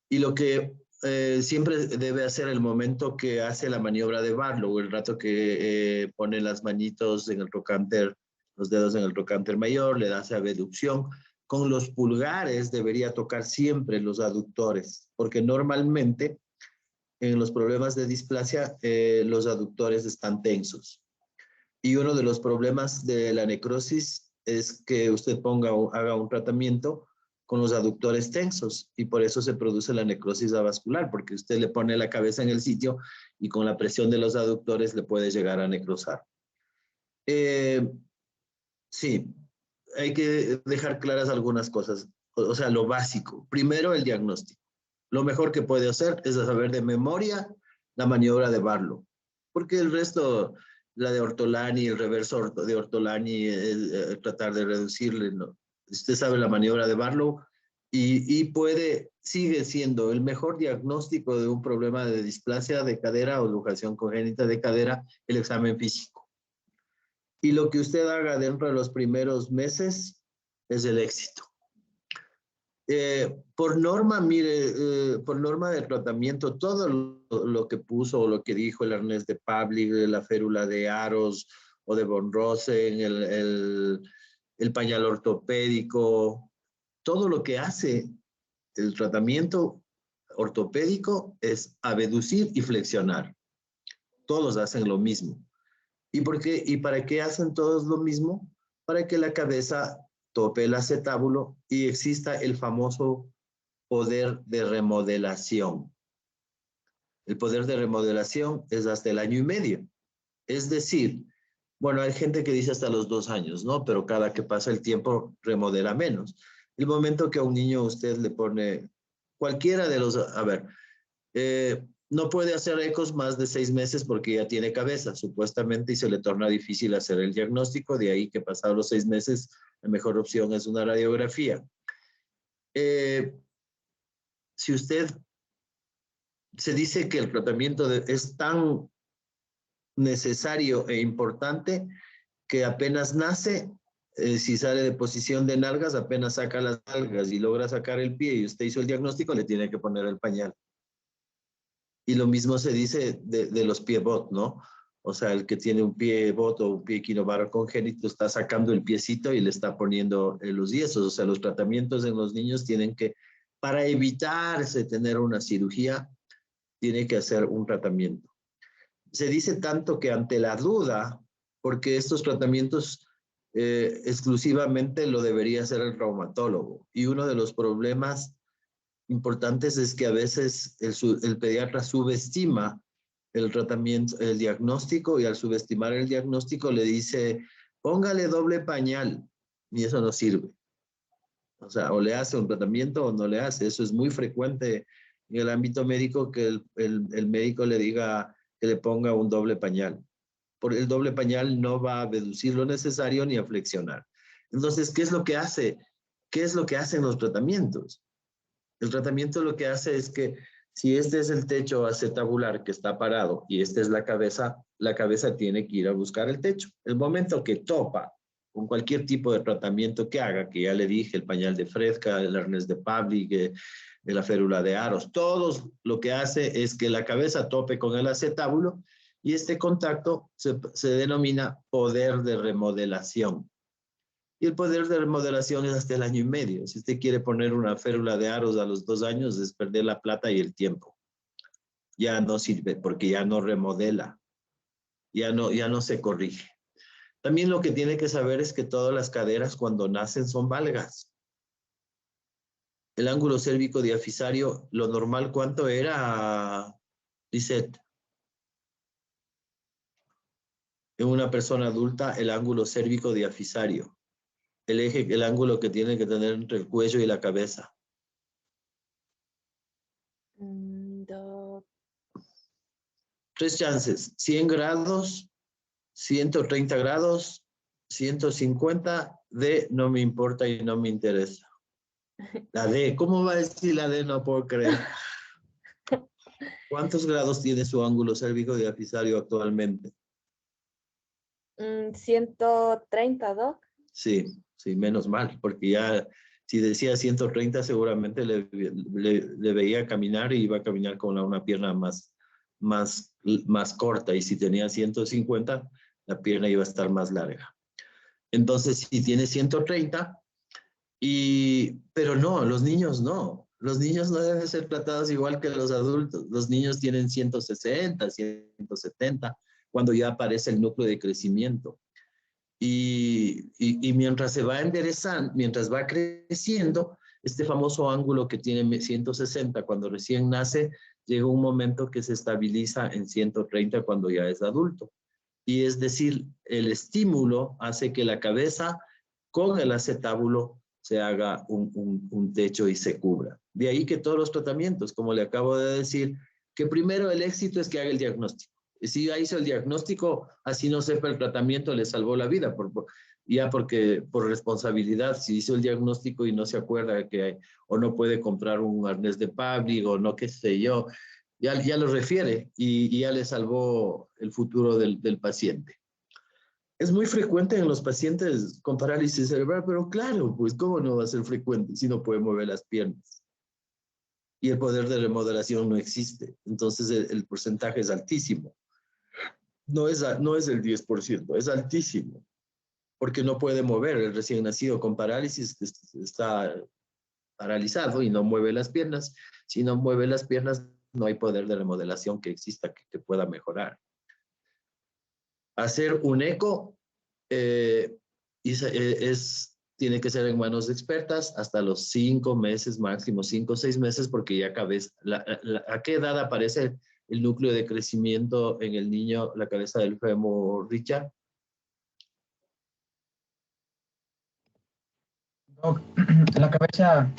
Y lo que siempre debe hacer el momento que hace la maniobra de Barlow, el rato que pone las manitos en el trocánter, los dedos en el trocánter mayor, le da esa abducción. Con los pulgares debería tocar siempre los aductores, porque normalmente en los problemas de displasia los aductores están tensos. Y uno de los problemas de la necrosis es que usted haga un tratamiento con los aductores tensos y por eso se produce la necrosis avascular, porque usted le pone la cabeza en el sitio y con la presión de los aductores le puede llegar a necrosar. Sí, hay que dejar claras algunas cosas, o sea, lo básico. Primero, el diagnóstico. Lo mejor que puede hacer es saber de memoria la maniobra de Barlow, porque el resto, la de Ortolani, el reverso de Ortolani, tratar de reducirle, ¿no? Usted sabe la maniobra de Barlow y sigue siendo el mejor diagnóstico de un problema de displasia de cadera o luxación congénita de cadera, el examen físico. Y lo que usted haga dentro de los primeros meses es el éxito. Por norma, mire, por norma de tratamiento, todo lo que puso o lo que dijo el arnés de Pavlik, la férula de Aros o de von Rosen, el pañal ortopédico, todo lo que hace el tratamiento ortopédico es abducir y flexionar. Todos hacen lo mismo. ¿Y por qué? ¿Y para qué hacen todos lo mismo? Para que la cabeza tope el acetábulo y exista el famoso poder de remodelación. El poder de remodelación es hasta el 1 año y medio. Es decir, bueno, hay gente que dice hasta los 2 años, ¿no? Pero cada que pasa el tiempo remodela menos. El momento que a un niño usted le pone cualquiera de los... A ver, no puede hacer ecos más de 6 meses porque ya tiene cabeza, supuestamente, y se le torna difícil hacer el diagnóstico. De ahí que pasados los 6 meses, la mejor opción es una radiografía. Si usted se dice que el tratamiento es tan necesario e importante que apenas nace, si sale de posición de nalgas, apenas saca las nalgas y logra sacar el pie y usted hizo el diagnóstico, le tiene que poner el pañal. Y lo mismo se dice de los pie bot, ¿no? O sea, el que tiene un pie bot o un pie equinovarro congénito está sacando el piecito y le está poniendo los yesos. O sea, los tratamientos en los niños tienen que, para evitarse tener una cirugía, tiene que hacer un tratamiento. Se dice tanto que ante la duda, porque estos tratamientos exclusivamente lo debería hacer el traumatólogo. Y uno de los problemas importantes es que a veces el pediatra subestima el tratamiento, el diagnóstico, y al subestimar el diagnóstico le dice, póngale doble pañal, y eso no sirve. O sea, o le hace un tratamiento o no le hace. Eso es muy frecuente en el ámbito médico, que el médico le diga que le ponga un doble pañal. Porque el doble pañal no va a abducir lo necesario ni a flexionar. Entonces, ¿qué es lo que hace? ¿Qué es lo que hacen los tratamientos? El tratamiento lo que hace es que si este es el techo acetabular que está parado y esta es la cabeza tiene que ir a buscar el techo. El momento que topa con cualquier tipo de tratamiento que haga, que ya le dije, el pañal de Fresca, el arnés de Pavlik, la férula de Aros, todo lo que hace es que la cabeza tope con el acetábulo y este contacto se denomina poder de remodelación. Y el poder de remodelación es hasta el 1 año y medio. Si usted quiere poner una férula de Aros a los 2 años, es perder la plata y el tiempo. Ya no sirve porque ya no remodela, ya no se corrige. También lo que tiene que saber es que todas las caderas cuando nacen son valgas. El ángulo cérvico diafisario, lo normal, ¿cuánto era, Lisette? En una persona adulta, el ángulo cérvico diafisario. El ángulo que tiene que tener entre el cuello y la cabeza. Tres chances, 100 grados, 130 grados, 150, D, no me importa y no me interesa. La D, ¿cómo va a decir la D? No puedo creer. ¿Cuántos grados tiene su ángulo cérvico diafisario actualmente?
130, Doc.
Sí, sí, menos mal, porque ya si decía 130 seguramente le veía caminar y iba a caminar con una pierna más corta, y si tenía 150, la pierna iba a estar más larga. Entonces, si tiene 130, pero no, los niños no. Los niños no deben ser tratados igual que los adultos. Los niños tienen 160, 170, cuando ya aparece el núcleo de crecimiento. Y mientras se va enderezando, mientras va creciendo, este famoso ángulo que tiene 160 cuando recién nace, llega un momento que se estabiliza en 130 cuando ya es adulto. Y es decir, el estímulo hace que la cabeza con el acetábulo se haga un techo y se cubra. De ahí que todos los tratamientos, como le acabo de decir, que primero el éxito es que haga el diagnóstico. Si ya hizo el diagnóstico, así no sepa el tratamiento, le salvó la vida, porque por responsabilidad, si hizo el diagnóstico y no se acuerda o no puede comprar un arnés de Pavlik o no, qué sé yo, ya lo refiere y ya le salvó el futuro del paciente. Es muy frecuente en los pacientes con parálisis cerebral, pero claro, pues ¿cómo no va a ser frecuente si no puede mover las piernas? Y el poder de remodelación no existe. Entonces el porcentaje es altísimo. No es el 10%, es altísimo. Porque no puede mover. El recién nacido con parálisis está paralizado y no mueve las piernas. Si no mueve las piernas, no hay poder de remodelación que exista que pueda mejorar. Hacer un eco tiene que ser en manos expertas hasta los 5 meses máximo, 5 o 6 meses, porque ya ¿a qué edad aparece el núcleo de crecimiento en el niño, la cabeza del fémur, Richard?
La cabeza...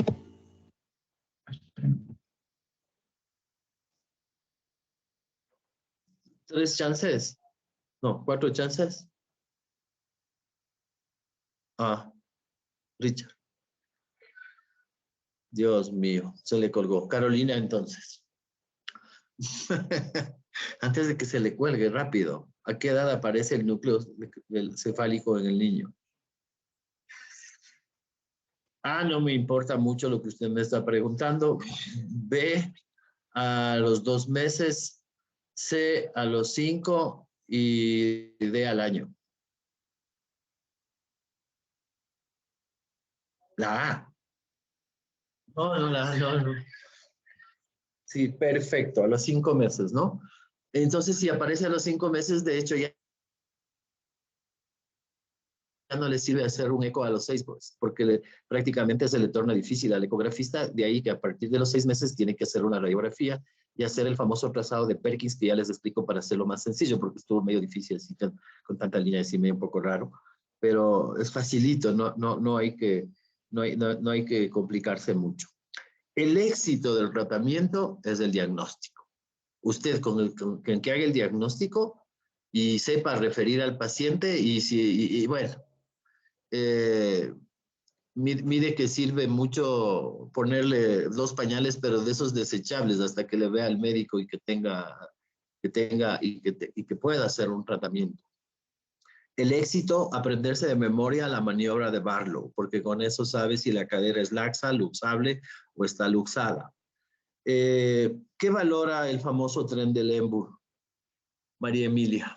3 chances. No, 4 chances. Richard. Dios mío, se le colgó. Carolina, entonces. Antes de que se le cuelgue, rápido. ¿A qué edad aparece el núcleo cefálico en el niño? No me importa mucho lo que usted me está preguntando. B, a los 2 meses. C, a los 5 y D, al año. La A. No. Sí, perfecto, a los 5 meses, ¿no? Entonces, si aparece a los 5 meses, de hecho, ya no le sirve hacer un eco a los 6, pues, porque prácticamente se le torna difícil al ecografista. De ahí que a partir de los 6 meses tiene que hacer una radiografía y hacer el famoso trazado de Perkins, que ya les explico para hacerlo más sencillo, porque estuvo medio difícil así, con tanta línea de medio un poco raro, pero es facilito, no hay que complicarse mucho. El éxito del tratamiento es el diagnóstico. Usted con que haga el diagnóstico y sepa referir al paciente bueno, mire que sirve mucho ponerle 2 pañales, pero de esos desechables hasta que le vea al médico y que pueda hacer un tratamiento. El éxito, aprenderse de memoria la maniobra de Barlow, porque con eso sabe si la cadera es laxa, luxable o está luxada. ¿Qué valora el famoso tren de Lemburg, María Emilia?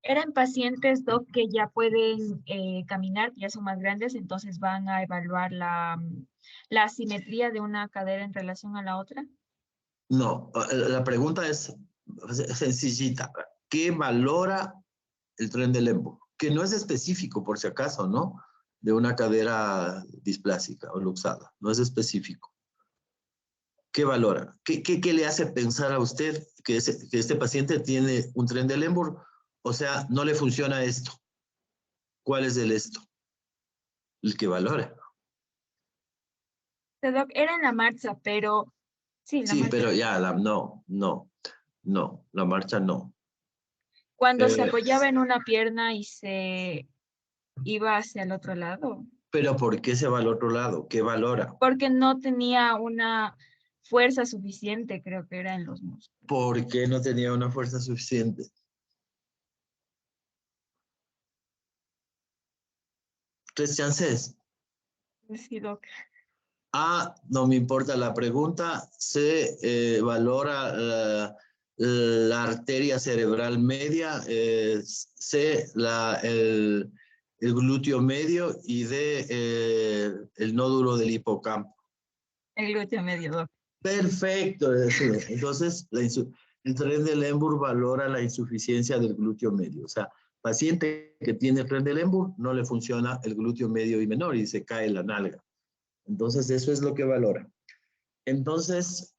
Eran pacientes, Doc, que ya pueden caminar, ya son más grandes, entonces van a evaluar la asimetría de una cadera en relación a la otra.
No, la pregunta es sencillita. ¿Qué valora el tren de Lemburg? Que no es específico, por si acaso, ¿no? De una cadera displásica o luxada. No es específico. ¿Qué valora? ¿Qué le hace pensar a usted que este paciente tiene un tren de Lemburg? O sea, no le funciona esto. ¿Cuál es el esto? El que valora.
Doc, era en la marcha, pero Sí, la
Sí,
marcha.
pero ya, no, la marcha no.
Cuando se
Eh,
apoyaba en una pierna y se iba hacia el otro lado.
Pero ¿por qué se va al otro lado? ¿Qué valora?
Porque no tenía una fuerza suficiente, creo que era en los músculos.
¿Por qué no tenía una fuerza suficiente? Tres chances.
Sí, doc.
A, no me importa la pregunta. C, valora la arteria cerebral media. C, el glúteo medio. Y D, el nódulo del hipocampo.
El glúteo medio, doc.
Perfecto. Entonces, el Trendelenburg valora la insuficiencia del glúteo medio. O sea, paciente que tiene Trendelenburg no le funciona el glúteo medio y menor y se cae la nalga. Entonces, eso es lo que valora. Entonces,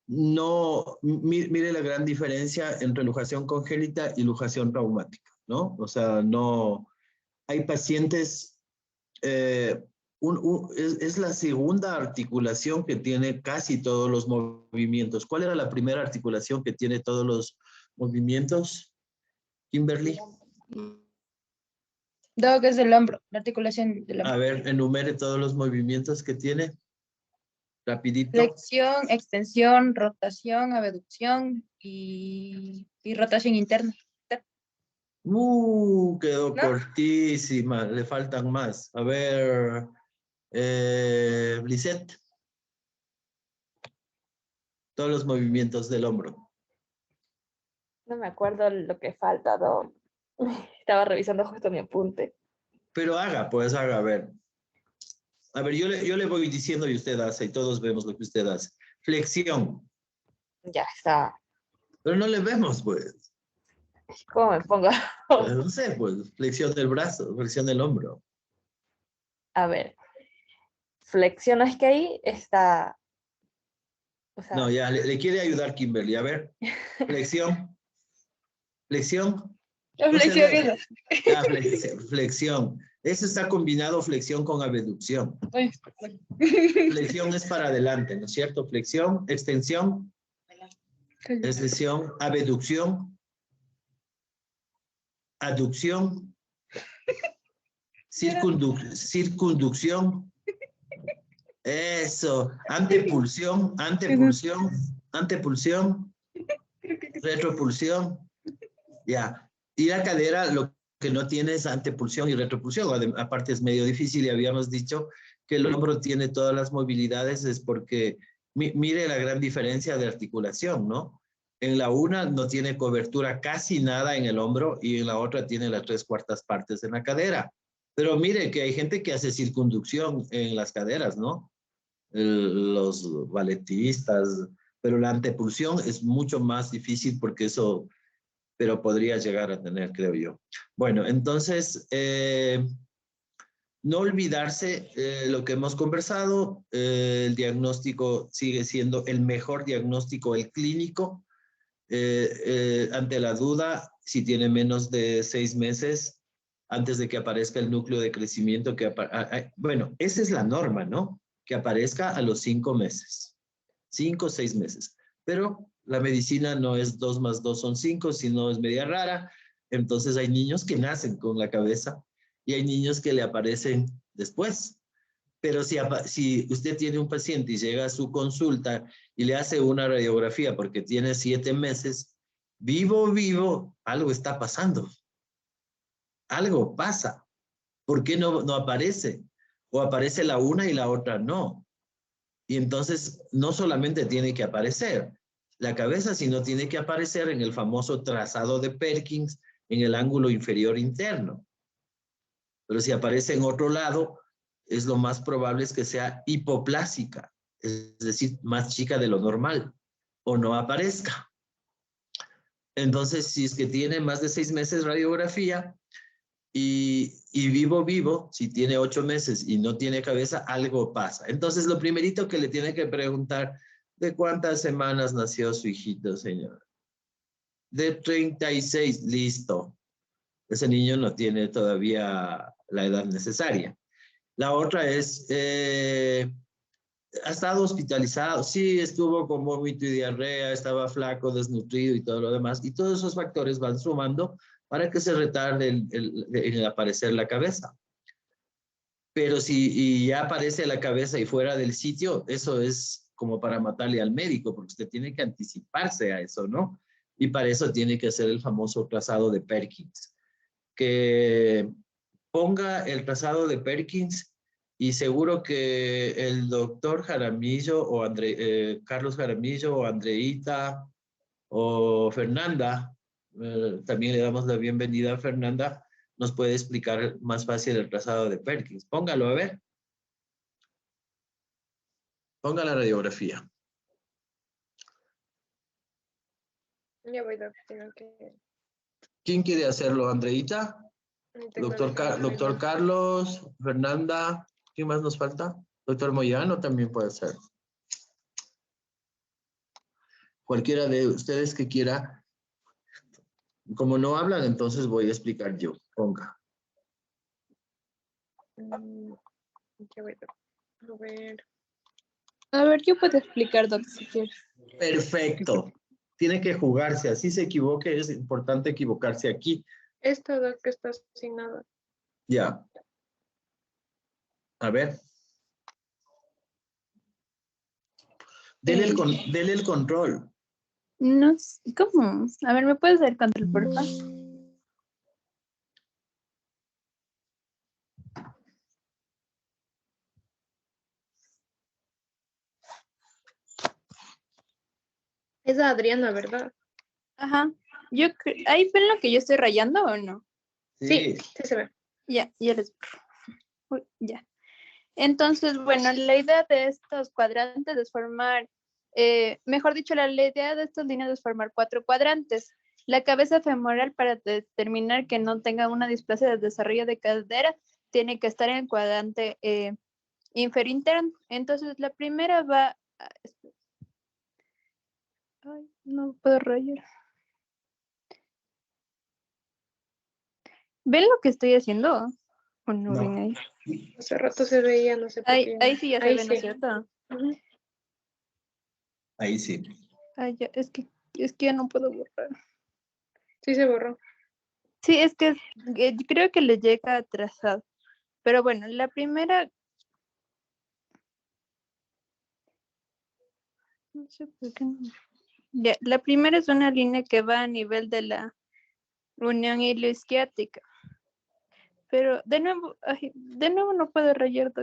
mire la gran diferencia entre luxación congénita y luxación traumática, ¿no? O sea, no, hay pacientes, es la segunda articulación que tiene casi todos los movimientos. ¿Cuál era la primera articulación que tiene todos los movimientos, Kimberly?
Doc es el hombro, la articulación del hombro.
A ver, enumere todos los movimientos que tiene. Rapidito.
Flexión, extensión, rotación, abducción y rotación interna.
Quedó
¿No?
cortísima, le faltan más. A ver, Lisette. Todos los movimientos del hombro.
No me acuerdo lo que falta, Doc. Estaba revisando justo mi apunte.
Pero haga, pues haga, a ver. A ver, yo le voy diciendo y usted hace, y todos vemos lo que usted hace. Flexión.
Ya está.
Pero no le vemos, pues.
¿Cómo me pongo?
No sé, pues, flexión del brazo, flexión del hombro.
A ver. Flexión, es que ahí está. O sea,
No, ya, le quiere ayudar Kimberly. A ver, flexión. Flexión.
La flexión.
Ya, flexión. Eso está combinado flexión con abducción. Flexión es para adelante, ¿no es cierto? Flexión, extensión, extensión, abducción, aducción, circunducción. Eso, antepulsión, retropulsión. Ya. Y la cadera, lo que no tiene es antepulsión y retropulsión. Aparte es medio difícil y habíamos dicho que el hombro tiene todas las movilidades, es porque, mire la gran diferencia de articulación, ¿no? En la una no tiene cobertura casi nada en el hombro y en la otra tiene las 3/4 partes en la cadera. Pero mire que hay gente que hace circunducción en las caderas, ¿no? Los balletistas, pero la antepulsión es mucho más difícil porque eso, pero podría llegar a tener, creo yo. Bueno, entonces, no olvidarse lo que hemos conversado, el diagnóstico sigue siendo el mejor diagnóstico, el clínico, ante la duda, si tiene menos de 6 meses, antes de que aparezca el núcleo de crecimiento, bueno, esa es la norma, ¿no? Que aparezca a los 5 meses, 5 o 6 meses. Pero la medicina no es 2 más 2 son 5, sino es media rara. Entonces hay niños que nacen con la cabeza y hay niños que le aparecen después. Pero si usted tiene un paciente y llega a su consulta y le hace una radiografía porque tiene 7 meses, vivo, algo está pasando. Algo pasa. ¿Por qué no aparece? O aparece la una y la otra no. Y entonces no solamente tiene que aparecer la cabeza, sino tiene que aparecer en el famoso trazado de Perkins en el ángulo inferior interno. Pero si aparece en otro lado, es lo más probable es que sea hipoplásica, es decir, más chica de lo normal, o no aparezca. Entonces, si es que tiene más de 6 meses radiografía y vivo, si tiene 8 meses y no tiene cabeza, algo pasa. Entonces, lo primerito que le tiene que preguntar, ¿de cuántas semanas nació su hijito, señora? De 36, listo. Ese niño no tiene todavía la edad necesaria. La otra es, Ha estado hospitalizado, sí, estuvo con vómito y diarrea, estaba flaco, desnutrido y todo lo demás. Y todos esos factores van sumando para que se retarde el aparecer la cabeza. Pero si ya aparece la cabeza y fuera del sitio, eso es como para matarle al médico, porque usted tiene que anticiparse a eso, ¿no? Y para eso tiene que hacer el famoso trazado de Perkins. Que ponga el trazado de Perkins y seguro que el doctor Jaramillo o Carlos Jaramillo o Andreita o Fernanda, también le damos la bienvenida a Fernanda, nos puede explicar más fácil el trazado de Perkins. Póngalo a ver. Ponga la radiografía.
Ya voy, tengo que...
¿Quién quiere hacerlo? ¿Andreita? Doctor Carlos, Fernanda, ¿quién más nos falta? Doctor Moyano también puede ser. Cualquiera de ustedes que quiera. Como no hablan, entonces voy a explicar yo. Ponga.
Ya voy, a ver.
A ver, yo puedo explicar, Doc, si quieres.
Perfecto. Tiene que jugarse. Así se equivoque. Es importante equivocarse aquí.
Esto, Doc, que está sin nada.
Ya. A ver. Dele el control.
No sé, ¿cómo? A ver, ¿me puedes dar control, por favor?
Es Adriana, ¿verdad?
Ajá. ¿Ahí ven lo que yo estoy rayando o no?
Sí, sí se ve.
Ya les... Uy, ya. Entonces, bueno, la idea de estos cuadrantes es formar, mejor dicho, la idea de estas líneas es formar 4 cuadrantes. La cabeza femoral, para determinar que no tenga una displasia de desarrollo de cadera, tiene que estar en el cuadrante inferior interno. Entonces, la primera va... Ay, no puedo rayar. ¿Ven lo que estoy haciendo? ¿O no ven ahí?
Hace rato se veía, no sé por qué.
Ahí sí ya se ve, ¿no es cierto?
Ahí sí.
Ay, ya, es que ya no puedo borrar.
Sí se borró.
Sí, es que yo creo que le llega atrasado. Pero bueno, la primera... No sé por qué no. Ya, la primera es una línea que va a nivel de la unión ilioisquiática. Pero de nuevo no puedo rayar.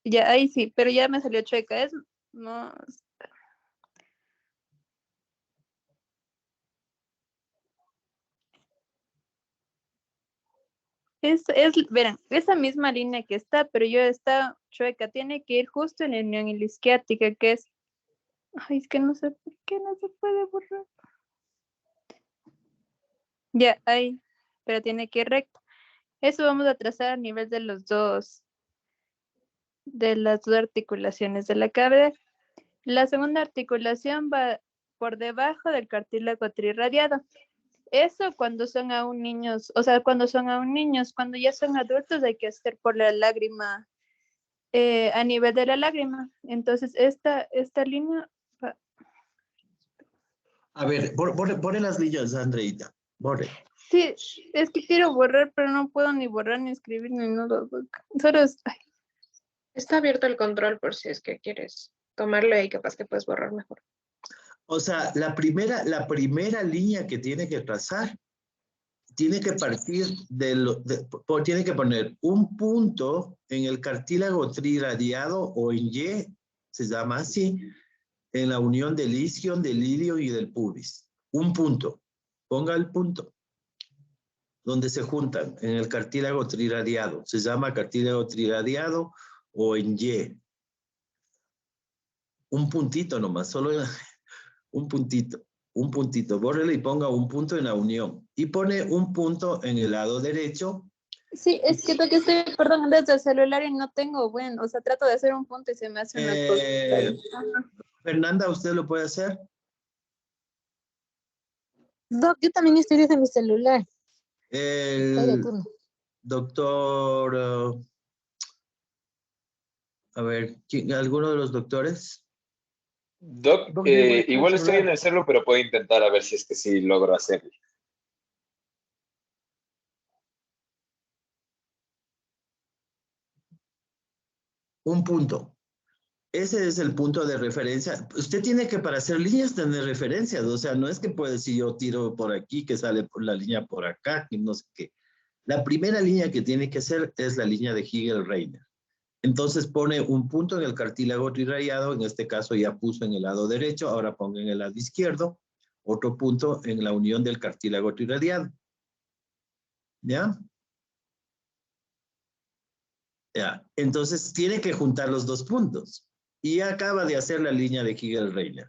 Ya, ahí sí, pero ya me salió chueca. No. Verán, esa misma línea que está, pero yo está chueca, tiene que ir justo en la unión ilioisquiática, que es... Ay, es que no sé por qué no se puede borrar. Ya, ahí, pero tiene que ir recto. Eso vamos a trazar a nivel de las dos articulaciones de la cadera. La segunda articulación va por debajo del cartílago trirradiado. Eso cuando son aún niños, cuando ya son adultos hay que hacer por la lágrima, a nivel de la lágrima. Entonces, esta línea...
A ver, borre las líneas, Andreita. Borre.
Sí, es que quiero borrar, pero no puedo ni borrar, ni escribir, ni nada. Solo es... Ay.
Está abierto el control por si es que quieres tomarlo y capaz que puedes borrar mejor.
O sea, la primera línea que tiene que trazar, tiene que partir tiene que poner un punto en el cartílago triradiado o en Y, se llama así, en la unión del isquion, del ilio y del pubis. Un punto. Ponga el punto donde se juntan en el cartílago triradiado. Se llama cartílago triradiado o en Y. Un puntito nomás, solo un puntito. Bórrele y ponga un punto en la unión. Y pone un punto en el lado derecho.
Sí, es que estoy, perdón, desde el celular y no tengo, bueno, trato de hacer un punto y se me hace una cosa.
Fernanda, ¿usted lo puede hacer?
Doc, yo también estoy desde mi celular.
El doctor A ver, ¿alguno de los doctores?
Doc, igual estoy en hacerlo, pero puedo intentar a ver si es que sí logro hacerlo.
Un punto. Ese es el punto de referencia. Usted tiene que, para hacer líneas, tener referencias. O sea, no es que puede, si yo tiro por aquí, que sale por la línea por acá, y no sé qué. La primera línea que tiene que hacer es la línea de Hegel-Reiner. Entonces pone un punto en el cartílago triradiado, en este caso ya puso en el lado derecho, ahora ponga en el lado izquierdo, otro punto en la unión del cartílago triradiado. ¿Ya? Ya. Entonces tiene que juntar los dos puntos. Y ya acaba de hacer la línea de Hegel-Reiner.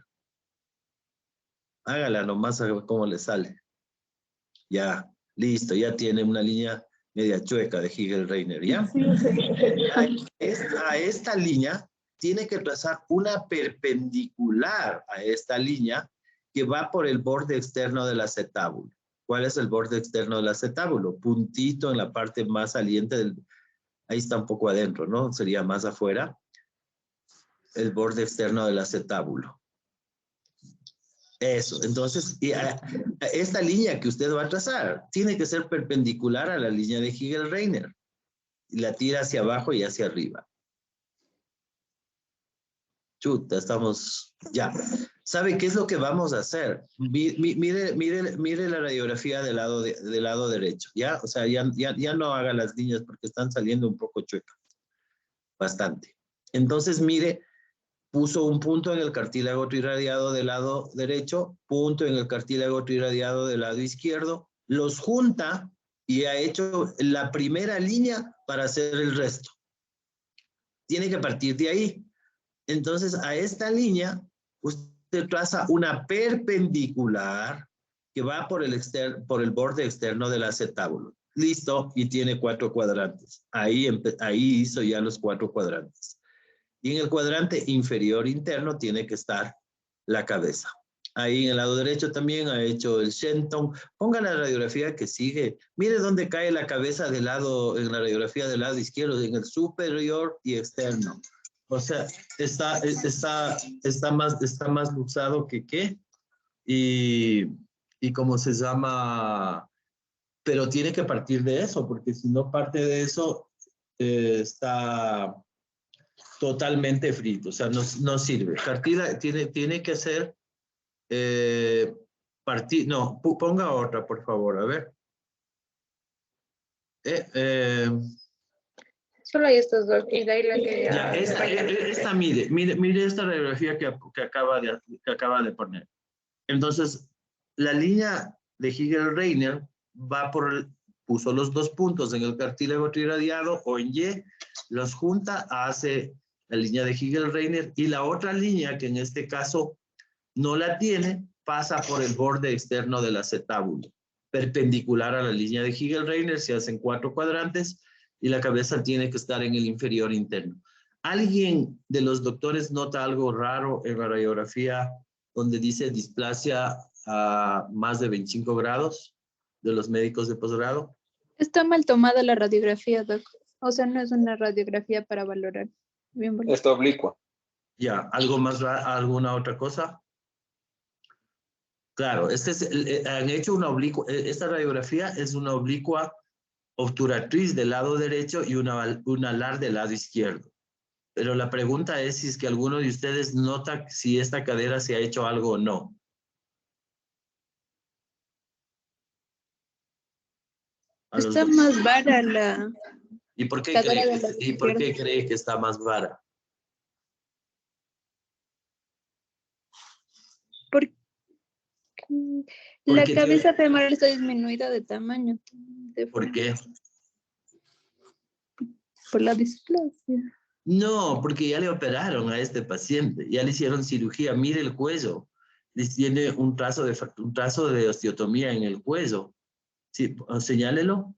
Hágala nomás a ver cómo le sale. Ya, listo, ya tiene una línea media chueca de Hegel-Reiner, ¿ya? A esta línea tiene que trazar una perpendicular a esta línea que va por el borde externo del acetábulo. ¿Cuál es el borde externo del acetábulo? Puntito en la parte más saliente del... Ahí está un poco adentro, ¿no? Sería más afuera. El borde externo del acetábulo. Eso, entonces, esta línea que usted va a trazar tiene que ser perpendicular a la línea de Hegel-Reiner. Y la tira hacia abajo y hacia arriba. Chuta, estamos ya. ¿Sabe qué es lo que vamos a hacer? Mire la radiografía del lado derecho, ¿ya? O sea, ya no haga las líneas porque están saliendo un poco chuecas. Bastante. Entonces, mire, puso un punto en el cartílago triradiado del lado derecho, punto en el cartílago triradiado del lado izquierdo, los junta y ha hecho la primera línea para hacer el resto. Tiene que partir de ahí. Entonces, a esta línea, usted traza una perpendicular que va por el borde externo del acetábulo. Listo, y tiene 4 cuadrantes. Ahí hizo ya los 4 cuadrantes. Y en el cuadrante inferior interno tiene que estar la cabeza. Ahí en el lado derecho también ha hecho el Shenton. Ponga la radiografía que sigue. Mire dónde cae la cabeza en la radiografía del lado izquierdo, en el superior y externo. O sea, está más luxado que qué. Y cómo se llama, pero tiene que partir de eso, porque si no parte de eso, está totalmente frito, o sea, no sirve. Partida tiene que ser no, ponga otra, por favor, a ver.
Solo hay estos dos, y de ahí la que...
Ya, esta mire esta radiografía que acaba de poner. Entonces, la línea de Hegel-Reiner va puso los 2 puntos en el cartílago triradiado o en Y, los junta, hace la línea de Hegel-Reiner, y la otra línea, que en este caso no la tiene, pasa por el borde externo del acetábulo, perpendicular a la línea de Hegel-Reiner, se hacen 4 cuadrantes, y la cabeza tiene que estar en el inferior interno. ¿Alguien de los doctores nota algo raro en la radiografía donde dice displasia a más de 25 grados de los médicos de posgrado?
Está mal tomada la radiografía, Doc. O sea, no es una radiografía para valorar. Bien bonito.
Está oblicua.
Ya, ¿algo más raro? ¿Alguna otra cosa? Claro, han hecho una oblicua, esta radiografía es una oblicua obturatriz del lado derecho y una alar del lado izquierdo. Pero la pregunta es si es que alguno de ustedes nota si esta cadera se ha hecho algo o no.
Está más vara la...
¿Y por qué cree que está más vara?
Porque la cabeza femoral está disminuida de tamaño.
¿Por qué?
Por la displasia.
No, porque ya le operaron a este paciente, ya le hicieron cirugía. Mire el cuello, tiene un trazo de osteotomía en el cuello. Sí, señálelo.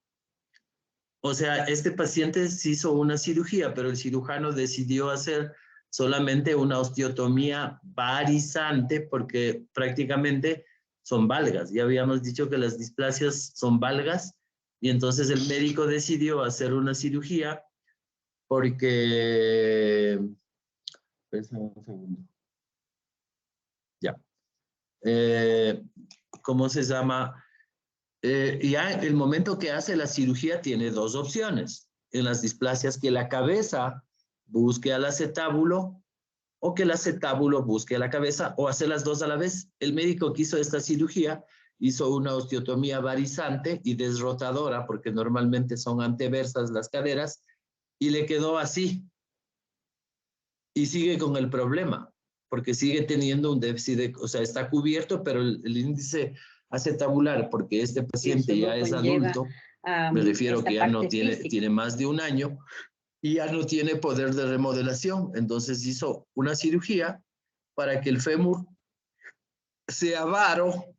O sea, este paciente se hizo una cirugía, pero el cirujano decidió hacer solamente una osteotomía varizante porque prácticamente son valgas. Ya habíamos dicho que las displasias son valgas y entonces el médico decidió hacer una cirugía porque... Espera un segundo. Ya. ¿Cómo se llama? Ya el momento que hace la cirugía tiene dos opciones. En las displasias, que la cabeza busque al acetábulo o que el acetábulo busque a la cabeza, o hacer las dos a la vez. El médico que hizo esta cirugía hizo una osteotomía varizante y desrotadora, porque normalmente son anteversas las caderas, y le quedó así. Y sigue con el problema, porque sigue teniendo un déficit, o sea, está cubierto, pero el índice acetabular, porque este paciente ya es adulto, me refiero que ya no tiene más de un año, y ya no tiene poder de remodelación. Entonces hizo una cirugía para que el fémur sea varo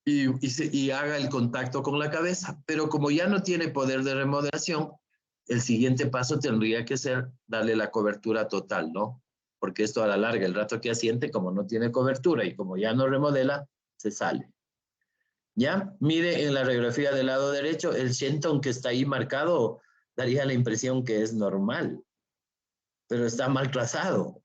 y haga el contacto con la cabeza. Pero como ya no tiene poder de remodelación, el siguiente paso tendría que ser darle la cobertura total, ¿no? Porque esto a la larga, el rato que asiente, como no tiene cobertura y como ya no remodela, se sale. ¿Ya? Mire en la radiografía del lado derecho, el Shenton que está ahí marcado daría la impresión que es normal, pero está mal trazado.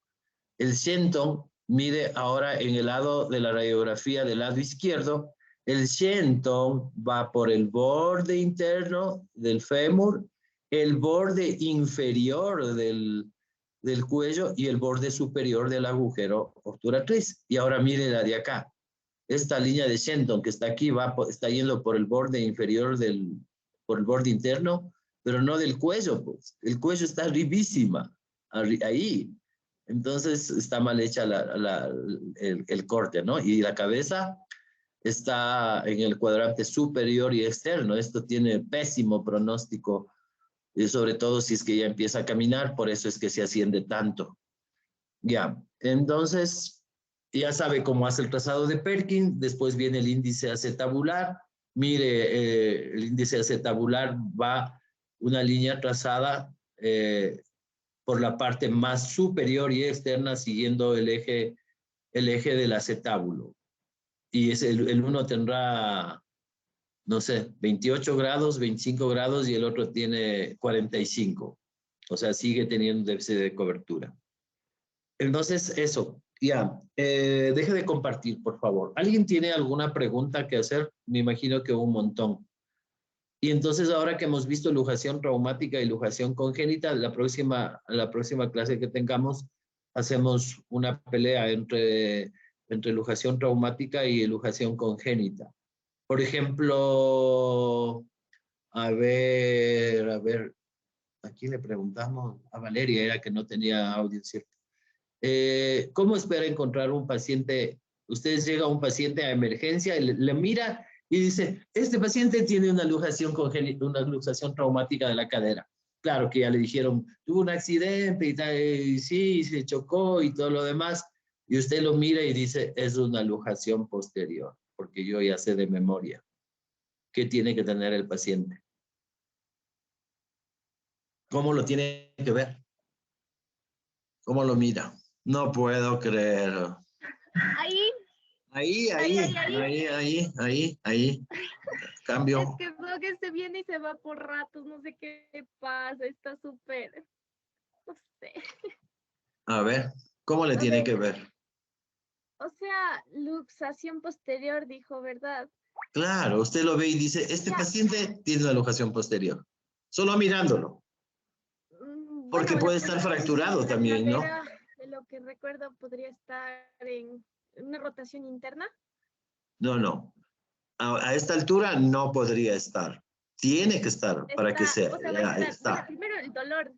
El Shenton, mire ahora en el lado de la radiografía del lado izquierdo, el Shenton va por el borde interno del fémur, el borde inferior del cuello y el borde superior del agujero obturatriz. Y ahora mire la de acá. Esta línea de Shenton que está aquí está yendo por el borde inferior por el borde interno, pero no del cuello, pues. El cuello está arribísima, ahí. Entonces está mal hecha el corte, ¿no? Y la cabeza está en el cuadrante superior y externo. Esto tiene pésimo pronóstico, y sobre todo si es que ya empieza a caminar, por eso es que se asciende tanto. Ya, entonces ya sabe cómo hace el trazado de Perkin. Después viene el índice acetabular. Mire, el índice acetabular va una línea trazada por la parte más superior y externa, siguiendo el eje del acetábulo. Y el uno tendrá, no sé, 28 grados, 25 grados, y el otro tiene 45. O sea, sigue teniendo déficit de cobertura. Entonces, eso, ya. Deje de compartir, por favor. ¿Alguien tiene alguna pregunta que hacer? Me imagino que un montón. Y entonces, ahora que hemos visto lujación traumática y lujación congénita, la próxima clase que tengamos, hacemos una pelea entre lujación traumática y lujación congénita. Por ejemplo, a ver, aquí le preguntamos a Valeria, era que no tenía audio, ¿cierto? ¿Cómo espera encontrar un paciente? Ustedes llega un paciente a emergencia y le mira y dice, este paciente tiene una lujación congénita, una luxación traumática de la cadera. Claro que ya le dijeron, tuvo un accidente y tal, y sí, se chocó y todo lo demás. Y usted lo mira y dice, es una lujación posterior, porque yo ya sé de memoria qué tiene que tener el paciente. ¿Cómo lo tiene que ver? ¿Cómo lo mira? No puedo creer. Ahí. Cambio.
Es que veo que se viene y se va por ratos, no sé qué pasa, está súper, no sé.
A ver, ¿cómo le tiene que ver?
O sea, luxación posterior, dijo, ¿verdad?
Claro, usted lo ve y dice, este paciente tiene una luxación posterior. Solo mirándolo. Porque puede estar fracturado también, ¿no?
De lo que recuerdo, podría estar en una rotación interna.
No. A esta altura no podría estar. Tiene que estar para que sea.
O sea, va a estar. Primero el dolor.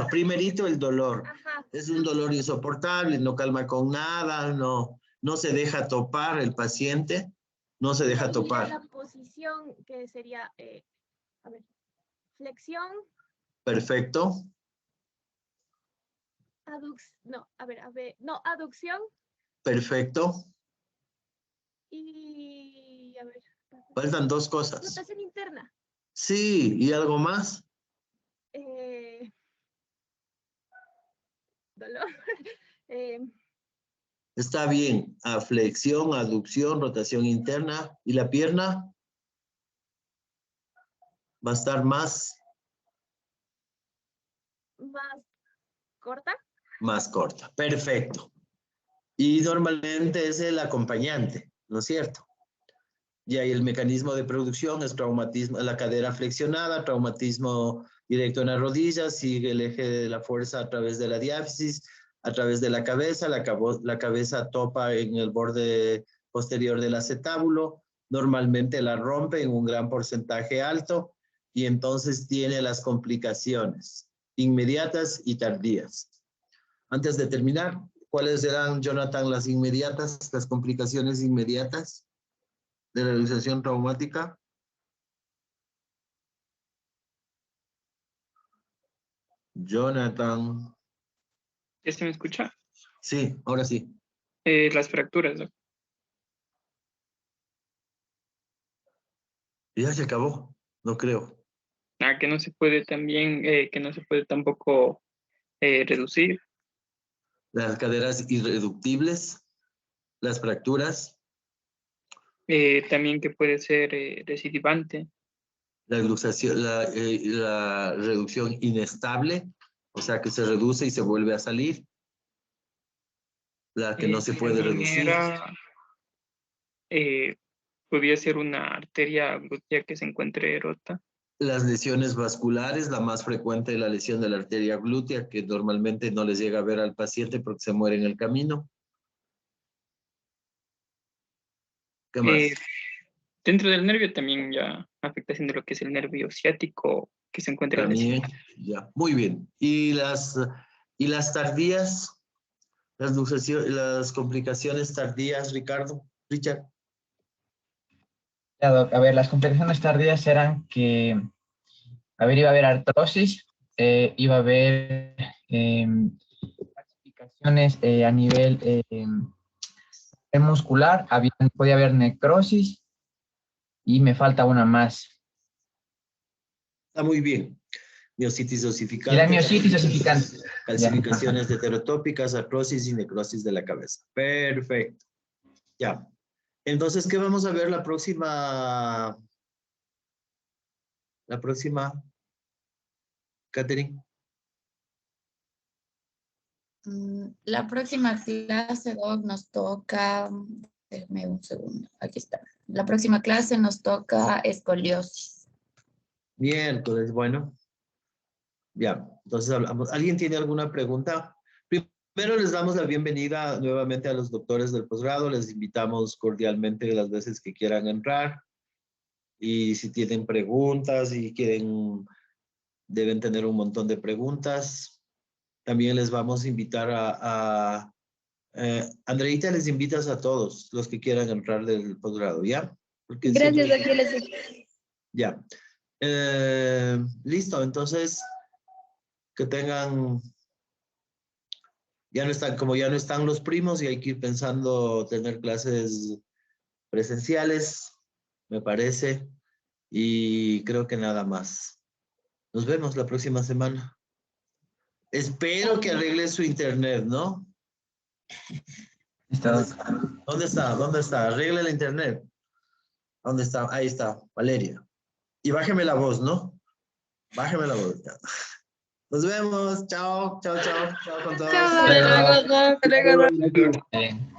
Primerito el dolor.
Ajá.
Es un dolor insoportable, no calma con nada, no se deja topar el paciente, no se deja topar.
La posición que sería, flexión.
Perfecto.
Aducción.
Perfecto.
Y,
faltan dos cosas.
Rotación interna.
Sí, ¿y algo más?
Dolor.
Está bien. Flexión, aducción, rotación interna. ¿Y la pierna? Va a estar más
más corta.
Más corta, perfecto. Y normalmente es el acompañante, ¿no es cierto? Y ahí el mecanismo de producción es traumatismo, la cadera flexionada, traumatismo directo en la rodilla, sigue el eje de la fuerza a través de la diáfisis, a través de la cabeza topa en el borde posterior del acetábulo, normalmente la rompe en un gran porcentaje alto y entonces tiene las complicaciones inmediatas y tardías. Antes de terminar, ¿cuáles serán, Jonathan, las inmediatas, las complicaciones inmediatas de la realización traumática? Jonathan.
¿Ya se me escucha?
Sí, ahora sí.
Las fracturas, ¿no?
Ya se acabó, no creo.
Que no se puede también, que no se puede tampoco reducir.
Las caderas irreductibles, las fracturas.
También que puede ser recidivante.
La luxación, la reducción inestable, o sea que se reduce y se vuelve a salir. La que no se puede reducir.
Podría ser una arteria glútea que se encuentre rota.
Las lesiones vasculares, la más frecuente es la lesión de la arteria glútea, que normalmente no les llega a ver al paciente porque se muere en el camino. ¿Qué más?
Dentro del nervio también ya afectación de lo que es el nervio ciático que se encuentra
también, ya, muy bien. ¿Y las tardías? Las complicaciones tardías, Richard.
A ver, las complicaciones tardías eran que, iba a haber artrosis, iba a haber calcificaciones a nivel muscular, podía haber necrosis y me falta una más.
Está muy bien. Miositis osificante.
Y la miositis osificante.
Calcificaciones heterotópicas, artrosis y necrosis de la cabeza. Perfecto. Ya. Entonces, ¿qué vamos a ver la próxima? Catherine.
La próxima clase, Doc, nos toca, déjame un segundo, aquí está. La próxima clase nos toca escoliosis.
Miércoles, bueno. Ya, entonces hablamos. ¿Alguien tiene alguna pregunta? Primero les damos la bienvenida nuevamente a los doctores del posgrado. Les invitamos cordialmente las veces que quieran entrar. Y si tienen preguntas y deben tener un montón de preguntas. También les vamos a invitar Andreita, les invitas a todos los que quieran entrar del posgrado, ¿ya? Porque
gracias, aquí les...
Ya. Listo, entonces que tengan, como ya no están los primos y hay que ir pensando tener clases presenciales, me parece, y creo que nada más. Nos vemos la próxima semana. Espero que arregle su internet, ¿no? ¿Dónde está? ¿Dónde está? Arregle el internet. ¿Dónde está? Ahí está, Valeria. Y bájeme la voz, ¿no? Bájeme la voz. Nos vemos. Chao, chao, chao. Chao con todos.
Chao, hasta luego.